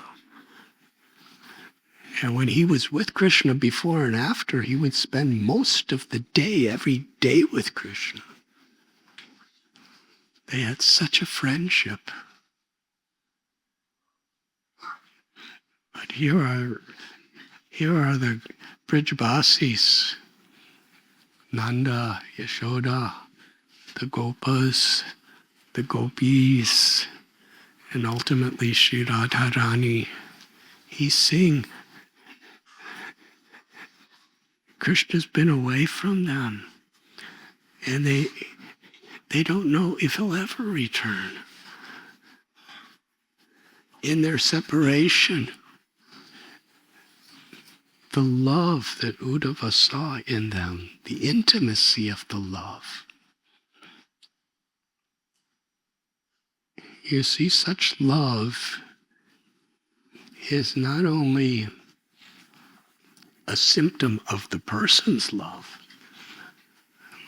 And when he was with Krishna before and after, he would spend most of the day, every day with Krishna. They had such a friendship. But here are the Brijbasis, Nanda, Yashoda, the Gopas, the Gopis, and ultimately Sri Radharani. He's saying Krishna's been away from them, and they don't know if he'll ever return. In their separation, the love that Uddhava saw in them, the intimacy of the love. You see, such love is not only a symptom of the person's love,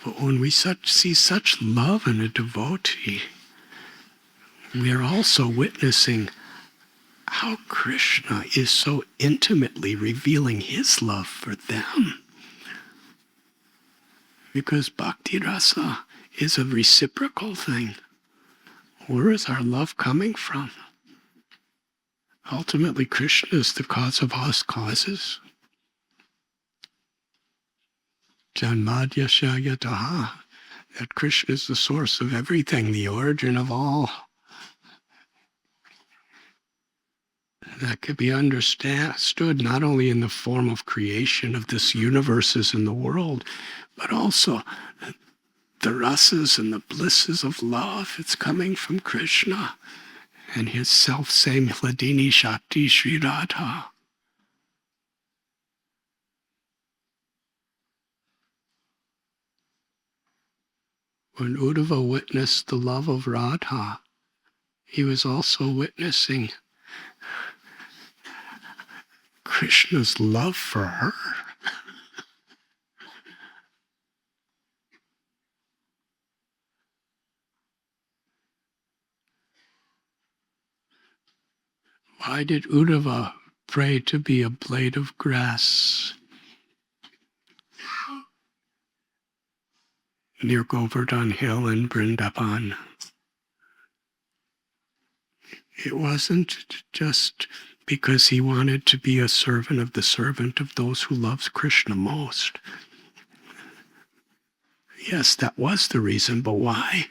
but when we see such love in a devotee, we are also witnessing how Krishna is so intimately revealing his love for them. Because bhakti rasa is a reciprocal thing. Where is our love coming from? Ultimately, Krishna is the cause of all causes. Janmadya Shayataha. That Krishna is the source of everything, the origin of all. That could be understood not only in the form of creation of this universes in the world, but also the rasas and the blisses of love. It's coming from Krishna and his self-same Hladini Shakti Sri Radha. When Uddhava witnessed the love of Radha, he was also witnessing Krishna's love for her. Why did Uddhava pray to be a blade of grass near Govardhan Hill in Vrindavan? It wasn't just because he wanted to be a servant of those who loves Krishna most. Yes, that was the reason, but why?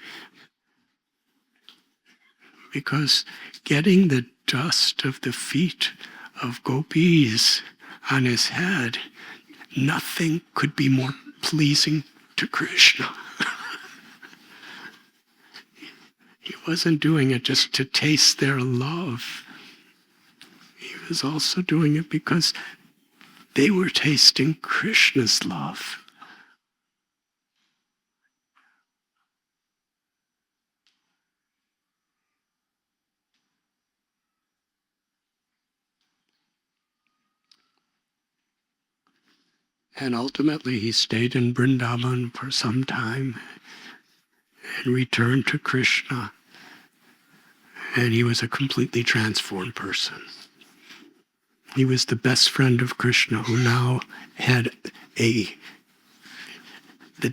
Because getting the dust of the feet of gopis on his head, nothing could be more pleasing to Krishna. He wasn't doing it just to taste their love. He was also doing it because they were tasting Krishna's love. And ultimately he stayed in Vrindavan for some time and returned to Krishna. And he was a completely transformed person. He was the best friend of Krishna who now had the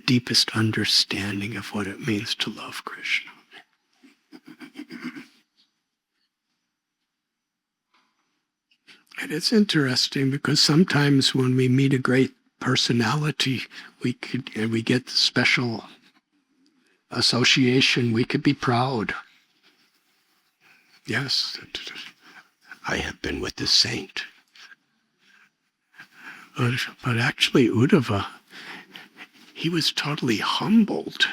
deepest understanding of what it means to love Krishna. And it's interesting because sometimes when we meet a great personality, we get special association, we could be proud. Yes, I have been with the saint. But actually Uddhava, he was totally humbled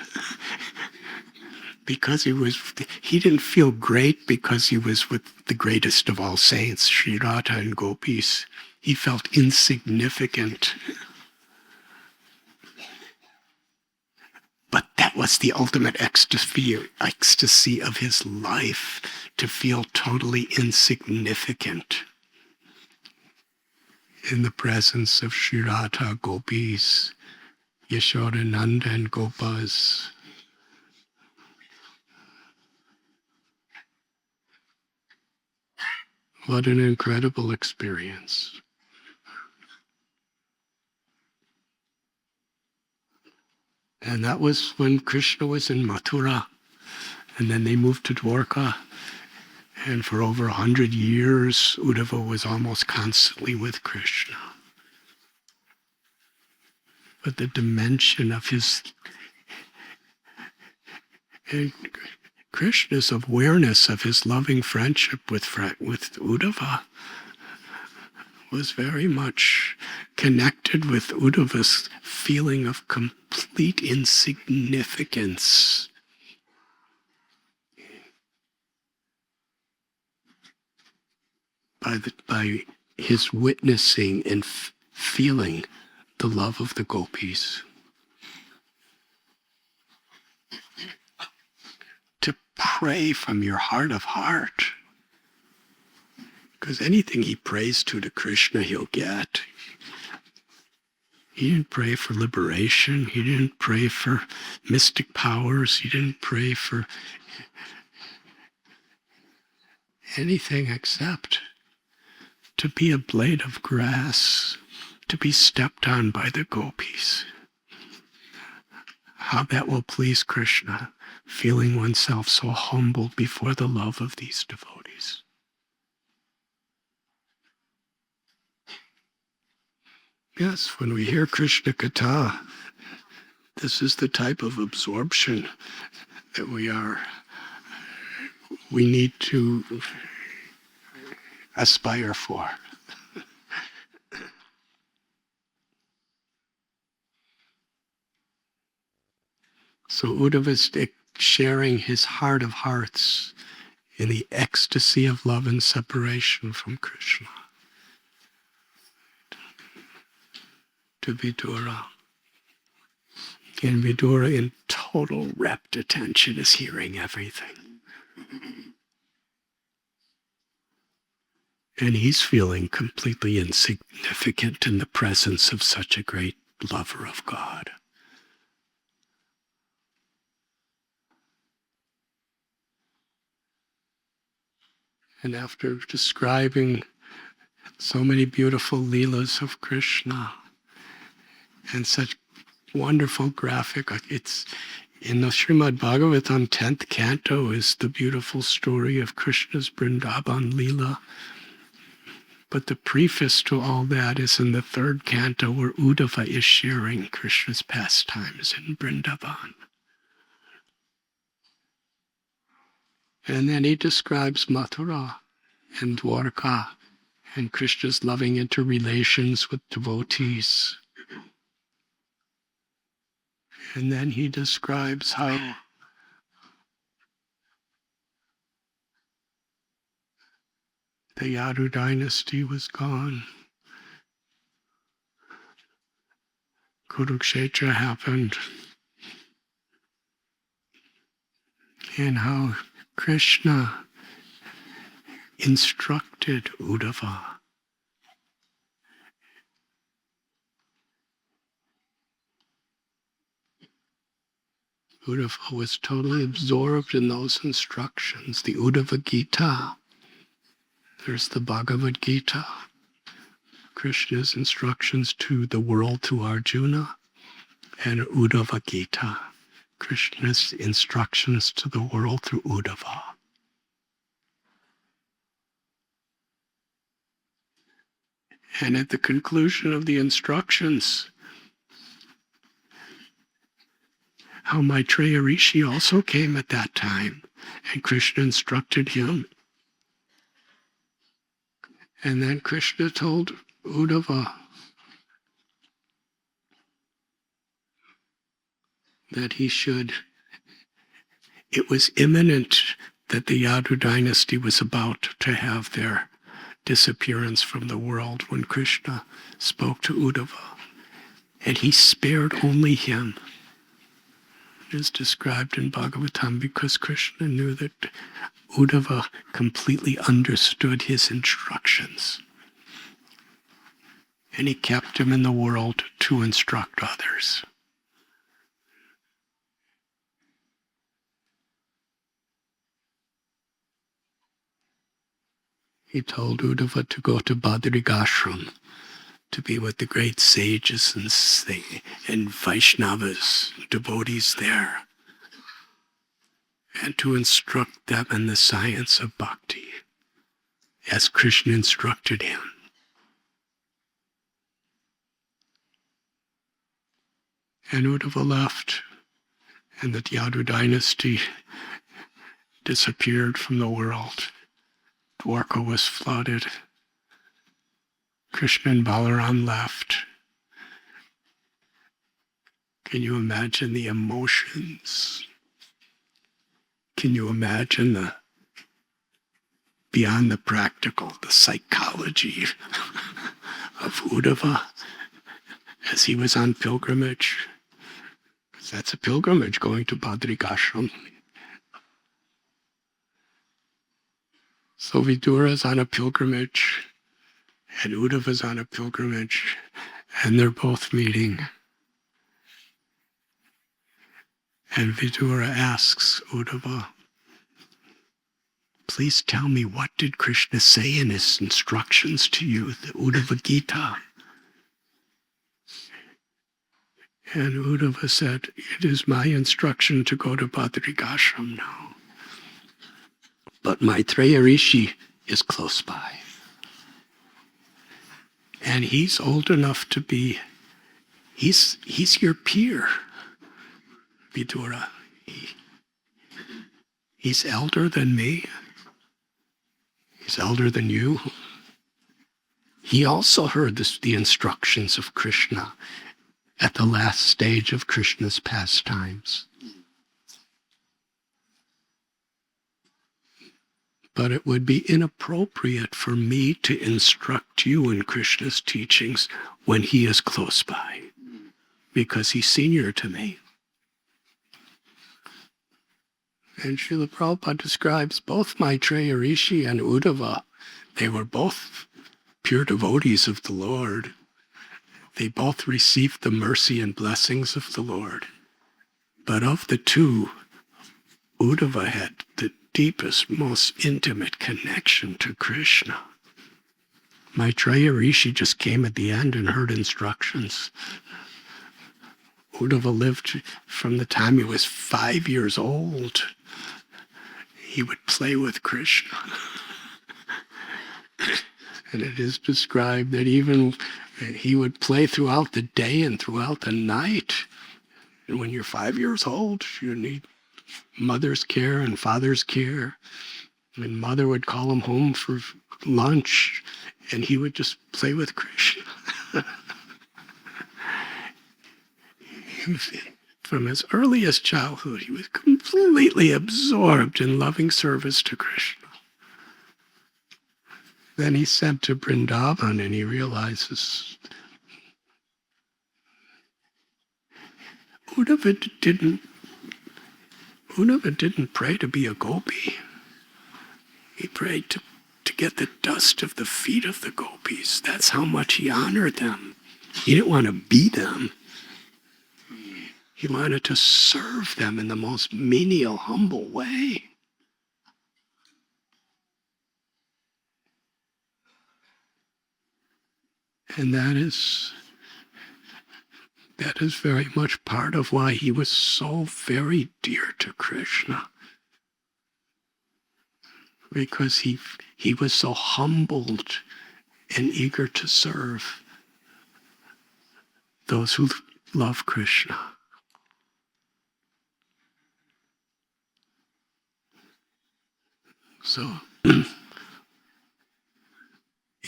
because he didn't feel great because he was with the greatest of all saints, Sri Radha and gopis. He felt insignificant. But that was the ultimate ecstasy of his life, to feel totally insignificant in the presence of Sri Radha, gopis, Yashodananda and Gopas. What an incredible experience. And that was when Krishna was in Mathura. And then they moved to Dwarka. And for over 100 years, Uddhava was almost constantly with Krishna. But the dimension of Krishna's awareness of his loving friendship with Uddhava was very much connected with Uddhava's feeling of complete insignificance. By his witnessing and feeling the love of the gopis. To pray from your heart of heart. Because anything he prays to Krishna, he'll get. He didn't pray for liberation. He didn't pray for mystic powers. He didn't pray for anything except to be a blade of grass, to be stepped on by the gopis. How that will please Krishna, feeling oneself so humble before the love of these devotees. Yes, when we hear Krishna Katha, this is the type of absorption that we need to aspire for. So Uddhava is sharing his heart of hearts in the ecstasy of love and separation from Krishna to Vidura. And Vidura, in total rapt attention, is hearing everything. And he's feeling completely insignificant in the presence of such a great lover of God. And after describing so many beautiful leelas of Krishna and such wonderful graphic, it's in the Srimad Bhagavatam 10th canto is the beautiful story of Krishna's Vrindavan Leela. But the preface to all that is in the 3rd canto where Uddhava is sharing Krishna's pastimes in Vrindavan. And then he describes Mathura and Dwarka and Krishna's loving interrelations with devotees. And then he describes how the Yadu dynasty was gone. Kurukshetra happened. And how Krishna instructed Uddhava. Uddhava was totally absorbed in those instructions. The Uddhava Gita. There's the Bhagavad Gita. Krishna's instructions to the world, to Arjuna. And Uddhava Gita. Krishna's instructions to the world through Uddhava. And at the conclusion of the instructions, how Maitreya Rishi also came at that time, and Krishna instructed him. And then Krishna told Uddhava that it was imminent that the Yadu dynasty was about to have their disappearance from the world when Krishna spoke to Uddhava. And he spared only him. It is described in Bhagavatam because Krishna knew that Uddhava completely understood his instructions. And he kept him in the world to instruct others. He told Uddhava to go to Badrigashram to be with the great sages and Vaishnavas, devotees there, and to instruct them in the science of bhakti, as Krishna instructed him. And Uddhava left, and the Yadu dynasty disappeared from the world. Dwarka was flooded. Krishna and Balaram left. Can you imagine the emotions? Can you imagine beyond the practical, the psychology of Uddhava as he was on pilgrimage. That's a pilgrimage, going to Badrikashram. So Vidura's on a pilgrimage, and Uddhava's on a pilgrimage, and they're both meeting. And Vidura asks Uddhava, please tell me, what did Krishna say in his instructions to you, the Uddhava Gita? And Uddhava said, it is my instruction to go to Badrikashram now. But Maitreya Rishi is close by. And he's old enough to be, he's your peer, Vidura. He's elder than me. He's elder than you. He also heard the instructions of Krishna at the last stage of Krishna's pastimes. But it would be inappropriate for me to instruct you in Krishna's teachings when he is close by, because he's senior to me. And Srila Prabhupada describes both Maitreya Rishi and Uddhava. They were both pure devotees of the Lord. They both received the mercy and blessings of the Lord. But of the two, Uddhava had the deepest, most intimate connection to Krishna. Maitreya Rishi just came at the end and heard instructions. Uddhava lived from the time he was 5 years old. He would play with Krishna. And it is described that even he would play throughout the day and throughout the night. And when you're 5 years old, you need mother's care and father's care. And mother would call him home for lunch, and he would just play with Krishna. From his earliest childhood, he was completely absorbed in loving service to Krishna. Then he's sent to Vrindavan, and he realizes Uddhava didn't pray to be a gopi. He prayed to get the dust of the feet of the gopis. That's how much he honored them. He didn't want to be them. He wanted to serve them in the most menial, humble way. And that is very much part of why he was so very dear to Krishna. Because he was so humbled and eager to serve those who love Krishna. So, in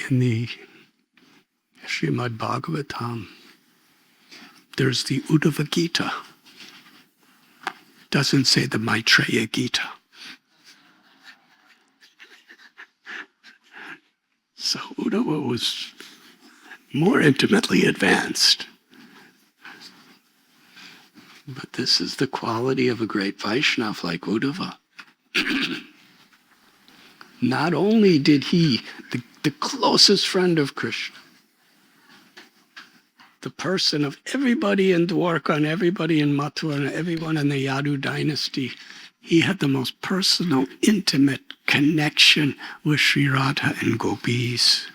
the Srimad Bhagavatam, there's the Uddhava Gita. Doesn't say the Maitreya Gita. So Uddhava was more intimately advanced. But this is the quality of a great Vaishnava like Uddhava. Not only did he, the closest friend of Krishna, the person of everybody in Dwarka and everybody in Mathura and everyone in the Yadu dynasty, he had the most personal, intimate connection with Sri Radha and gopis.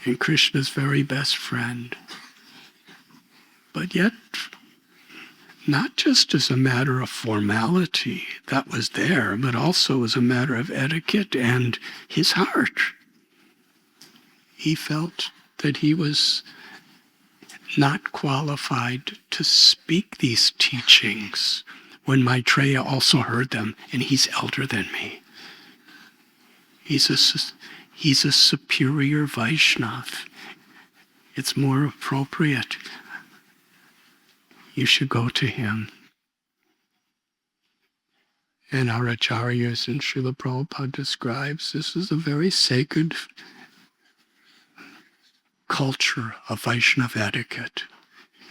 And Krishna's very best friend. But yet, not just as a matter of formality, that was there, but also as a matter of etiquette and his heart. He felt that he was not qualified to speak these teachings when Maitreya also heard them, and he's elder than me. He's a superior Vaishnav. It's more appropriate. You should go to him. And our acharyas and Srila Prabhupada describes this is a very sacred culture of Vaishnava etiquette,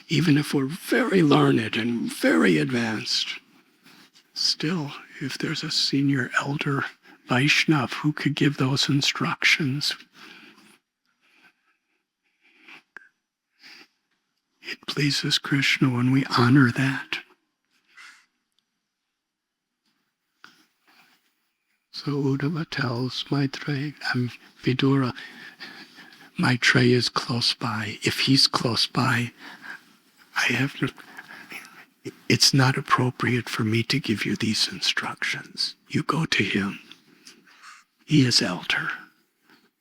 even if we're very learned and very advanced, still, if there's a senior elder Vaishnava who could give those instructions, it pleases Krishna when we honor that. So Uddhava tells Maitreya, Vidura, Maitreya is close by. If he's close by, it's not appropriate for me to give you these instructions. You go to him. He is elder.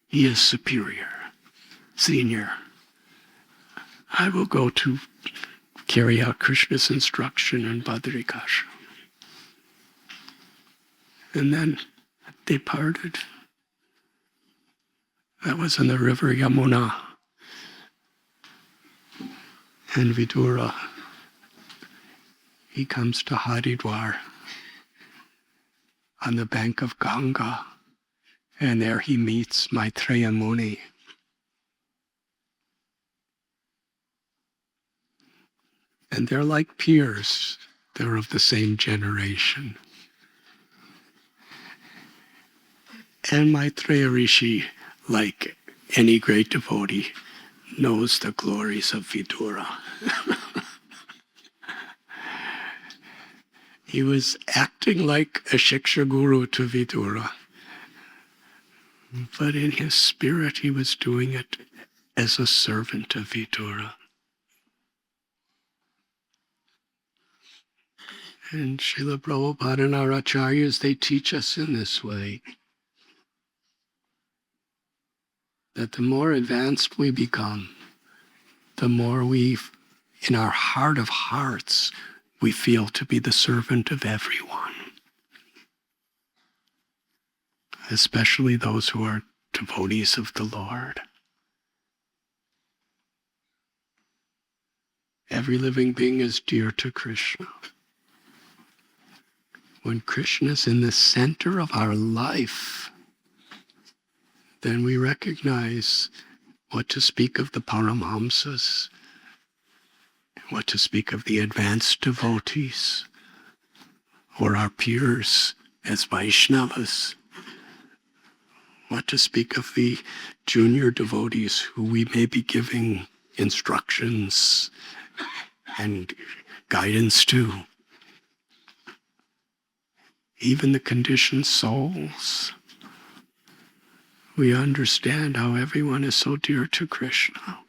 He is superior, senior. I will go to carry out Krishna's instruction in Badrikasha. And then they parted. That was in the river Yamuna. And Vidura, he comes to Haridwar on the bank of Ganga, and there he meets Maitreya Muni. And they're like peers. They're of the same generation. And Maitreya Rishi, like any great devotee, knows the glories of Vidura. He was acting like a Shiksha Guru to Vidura. But in his spirit, he was doing it as a servant of Vidura. And Srila Prabhupada and our acharyas, they teach us in this way, that the more advanced we become, the more we, in our heart of hearts, we feel to be the servant of everyone, especially those who are devotees of the Lord. Every living being is dear to Krishna. When Krishna is in the center of our life, then we recognize what to speak of the Paramhamsas, what to speak of the advanced devotees, or our peers as Vaishnavas, what to speak of the junior devotees who we may be giving instructions and guidance to. Even the conditioned souls. We understand how everyone is so dear to Krishna.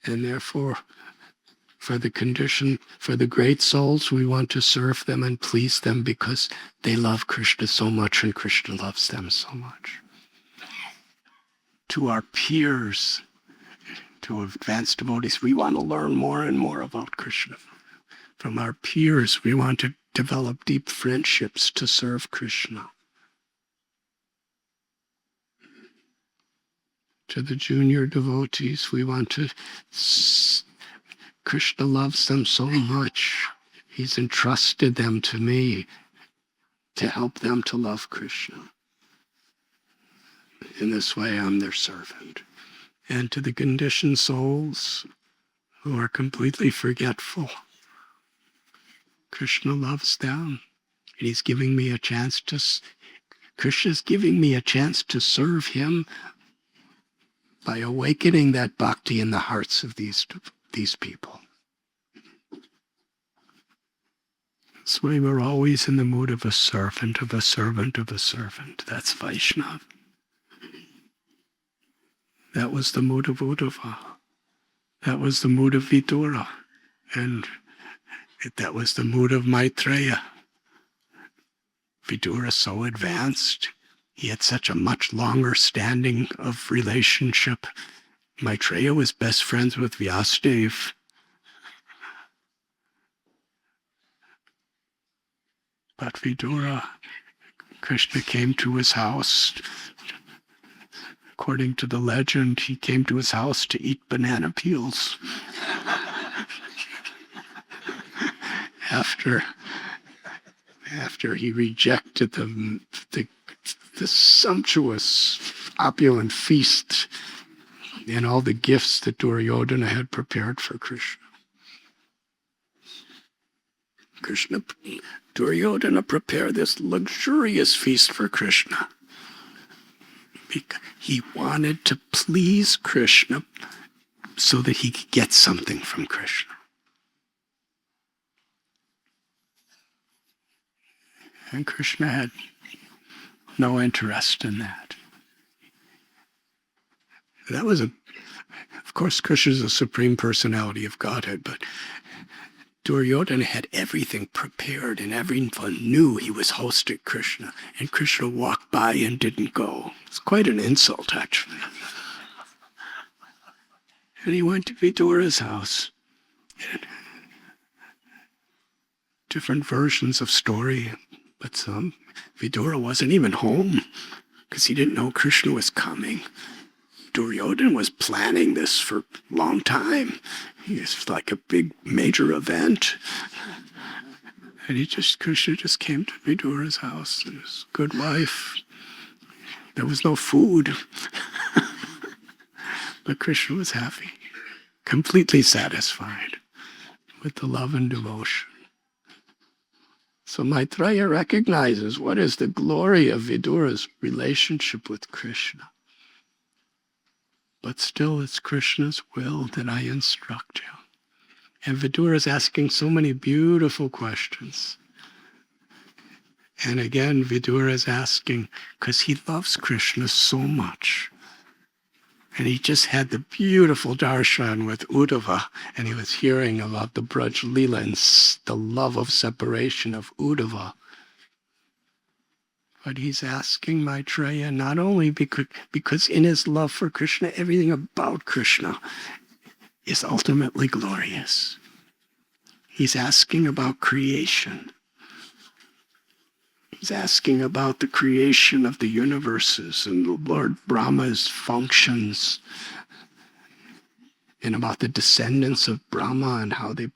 And therefore, for the great souls, we want to serve them and please them because they love Krishna so much and Krishna loves them so much. To our peers, to advanced devotees, we want to learn more and more about Krishna. From our peers, we want to develop deep friendships to serve Krishna. To the junior devotees, we want to... Krishna loves them so much. He's entrusted them to me to help them to love Krishna. In this way, I'm their servant. And to the conditioned souls who are completely forgetful, Krishna loves them. And he's giving me a chance to... Krishna's giving me a chance to serve him by awakening that bhakti in the hearts of these people. This way we're always in the mood of a servant, of a servant, of a servant. That's Vaishnava. That was the mood of Uddhava. That was the mood of Vidura. And that was the mood of Maitreya. Vidura so advanced. He had such a much longer standing of relationship. Maitreya was best friends with Vyasadeva. But Vidura, Krishna came to his house. According to the legend, he came to his house to eat banana peels. after he rejected the sumptuous, opulent feast and all the gifts that Duryodhana had prepared for Krishna. Duryodhana prepared this luxurious feast for Krishna because he wanted to please Krishna so that he could get something from Krishna. And Krishna had no interest in that. That was of course, Krishna is the Supreme Personality of Godhead, but Duryodhana had everything prepared and everyone knew he was hosting Krishna, and Krishna walked by and didn't go. It's quite an insult, actually. And he went to Vidura's house. And different versions of story, but some. Vidura wasn't even home because he didn't know Krishna was coming. Duryodhana was planning this for a long time. It's like a big major event. And Krishna just came to Vidura's house, and his good wife. There was no food. But Krishna was happy, completely satisfied with the love and devotion. So Maitreya recognizes what is the glory of Vidura's relationship with Krishna. But still, it's Krishna's will that I instruct you. And Vidura is asking so many beautiful questions. And again, Vidura is asking because he loves Krishna so much. And he just had the beautiful darshan with Uddhava, and he was hearing about the Braj Leela and the love of separation of Uddhava. But he's asking Maitreya not only because in his love for Krishna, everything about Krishna is ultimately glorious. He's asking about creation. He's asking about the creation of the universes and Lord Brahma's functions, and about the descendants of Brahma and how they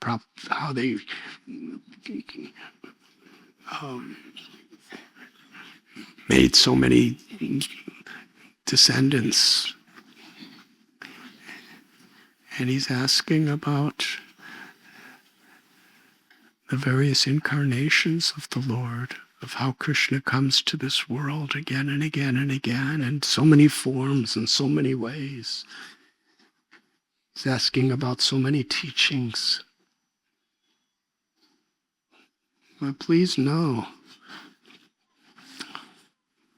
made so many descendants. And he's asking about the various incarnations of the Lord, of how Krishna comes to this world again and again and again, in so many forms and so many ways. He's asking about so many teachings. But please know,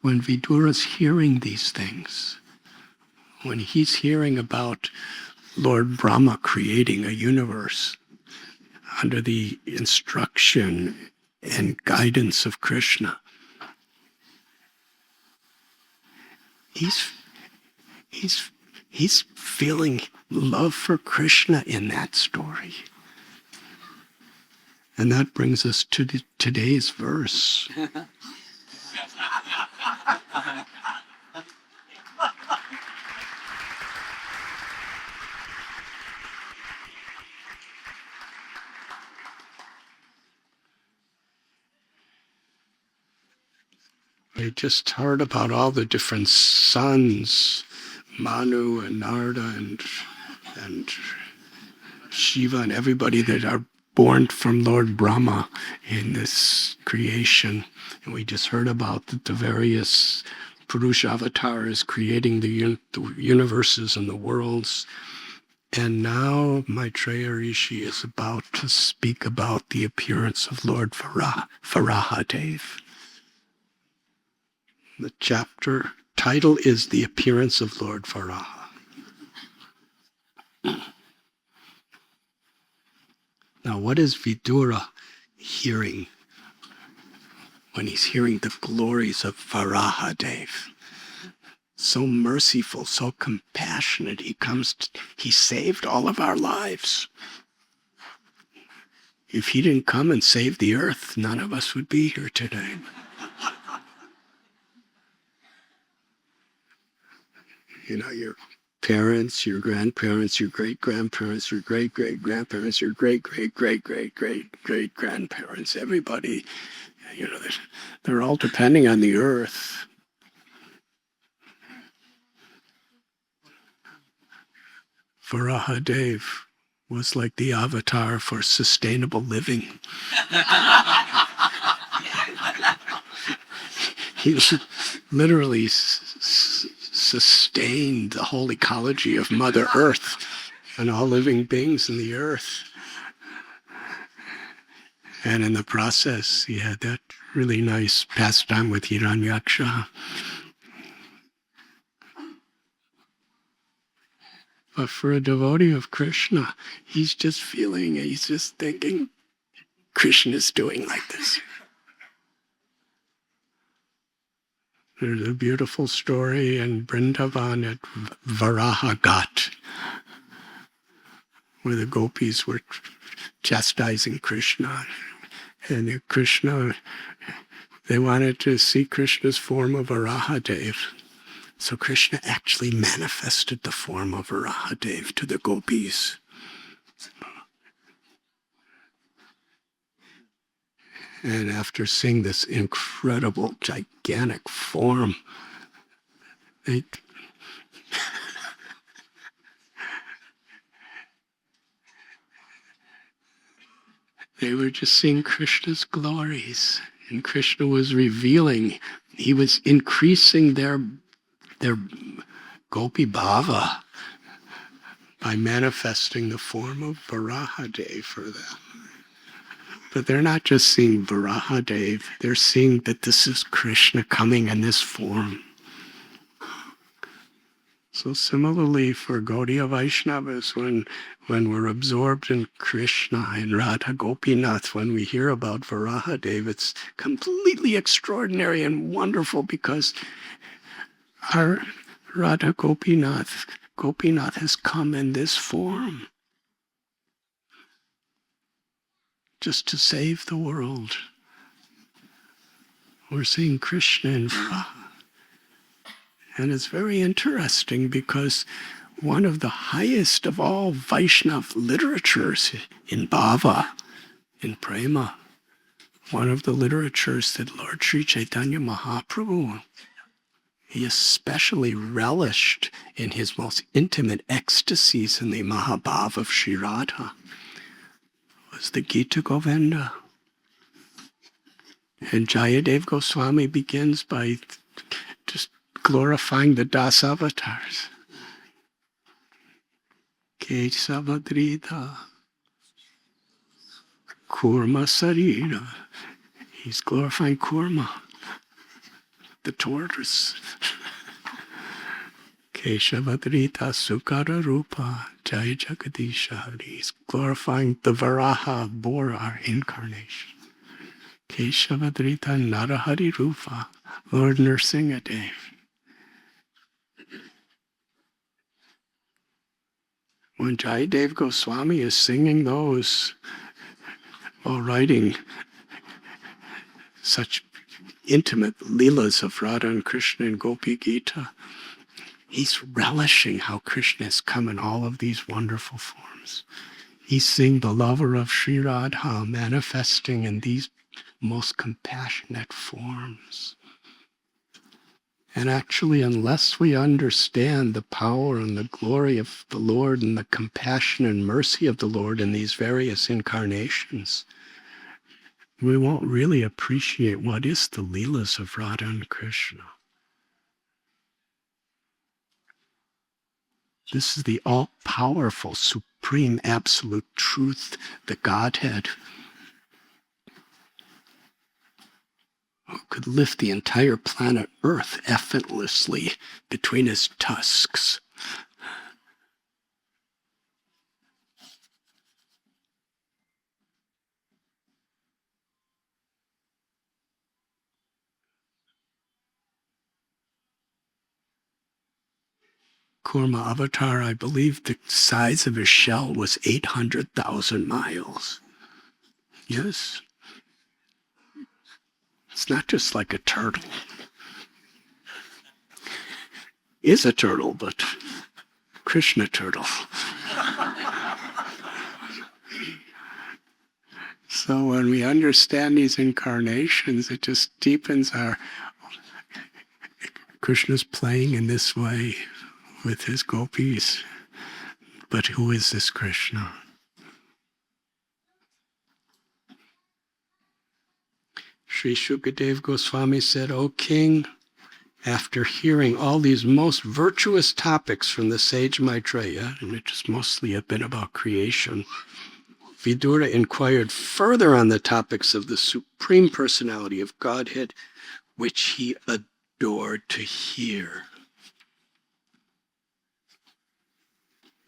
when Vidura's hearing these things, when he's hearing about Lord Brahma creating a universe under the instruction and guidance of Krishna, he's feeling love for Krishna in that story. And that brings us to today's verse. We just heard about all the different sons, Manu and Narada and Shiva and everybody that are born from Lord Brahma in this creation. And we just heard about the various Purusha avatars creating the universes and the worlds. And now Maitreya Rishi is about to speak about the appearance of Lord Varahadev. The chapter title is The Appearance of Lord Varaha. Now, what is Vidura hearing when he's hearing the glories of Varahadev? So merciful, so compassionate. He saved all of our lives. If he didn't come and save the earth, none of us would be here today. You know, your parents, your grandparents, your great-grandparents, your great-great-grandparents, your great-great-great-great-great-great-grandparents, everybody they're all depending on the earth. Varahadev was like the avatar for sustainable living. He literally sustained the whole ecology of Mother Earth and all living beings in the earth. And in the process, he had that really nice pastime with Hiranyaksha. But for a devotee of Krishna, he's just thinking, Krishna's doing like this. There's a beautiful story in Vrindavan at Varaha Ghat, where the gopis were chastising Krishna. And Krishna, they wanted to see Krishna's form of Varahadev. So Krishna actually manifested the form of Varahadev to the gopis. And after seeing this incredible, gigantic form, they were just seeing Krishna's glories. And Krishna was revealing, he was increasing their gopi bhava by manifesting the form of Varahadev for them. But they're not just seeing Varahadev, they're seeing that this is Krishna coming in this form. So similarly for Gaudiya Vaishnavas, when we're absorbed in Krishna and Radha Gopinath, when we hear about Varahadev, it's completely extraordinary and wonderful because our Radha Gopinath has come in this form just to save the world. We're seeing Krishna in Varaha. And it's very interesting because one of the highest of all Vaishnav literatures in Bhava, in Prema, one of the literatures that Lord Sri Chaitanya Mahaprabhu, he especially relished in his most intimate ecstasies in the Mahabhav of Sri Radha, was the Gita Govinda. And Jayadev Goswami begins by just glorifying the Das avatars. Kesavadrita, Kurma Sarira. He's glorifying Kurma, the tortoise. Keshavadrita Sukara Rupa Jai Jagadisha Hari. He's glorifying the Varaha, boar, our incarnation. Keshavadrita Narahari Rupa, Lord Nrsingadev. When Jayadev Goswami is singing those, while writing such intimate leelas of Radha and Krishna in Gopi Gita, he's relishing how Krishna has come in all of these wonderful forms. He's seeing the lover of Sri Radha manifesting in these most compassionate forms. And actually, unless we understand the power and the glory of the Lord and the compassion and mercy of the Lord in these various incarnations, we won't really appreciate what is the leelas of Radha and Krishna. This is the all-powerful, supreme, absolute truth, the Godhead, who could lift the entire planet Earth effortlessly between his tusks. Kurma Avatar, I believe the size of his shell was 800,000 miles. Yes. It's not just like a turtle. Is a turtle, but Krishna turtle. So when we understand these incarnations, it just deepens our... Krishna's playing in this way with his gopis. But who is this Krishna? Sri Shukadev Goswami said, "O king, after hearing all these most virtuous topics from the sage Maitreya," and it has mostly have been about creation, Vidura inquired further on the topics of the Supreme Personality of Godhead, which he adored to hear.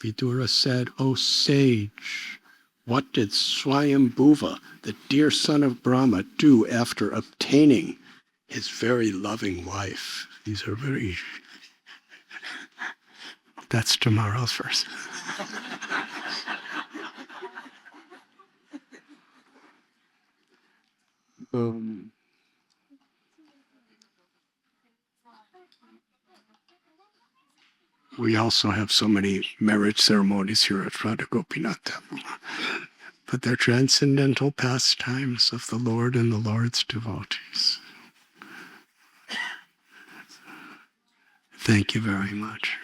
Vidura said, "O sage, what did Swayambhuva, the dear son of Brahma, do after obtaining his very loving wife?" These are very... That's tomorrow's verse. We also have so many marriage ceremonies here at Radha Gopinath Temple. But they're transcendental pastimes of the Lord and the Lord's devotees. Thank you very much.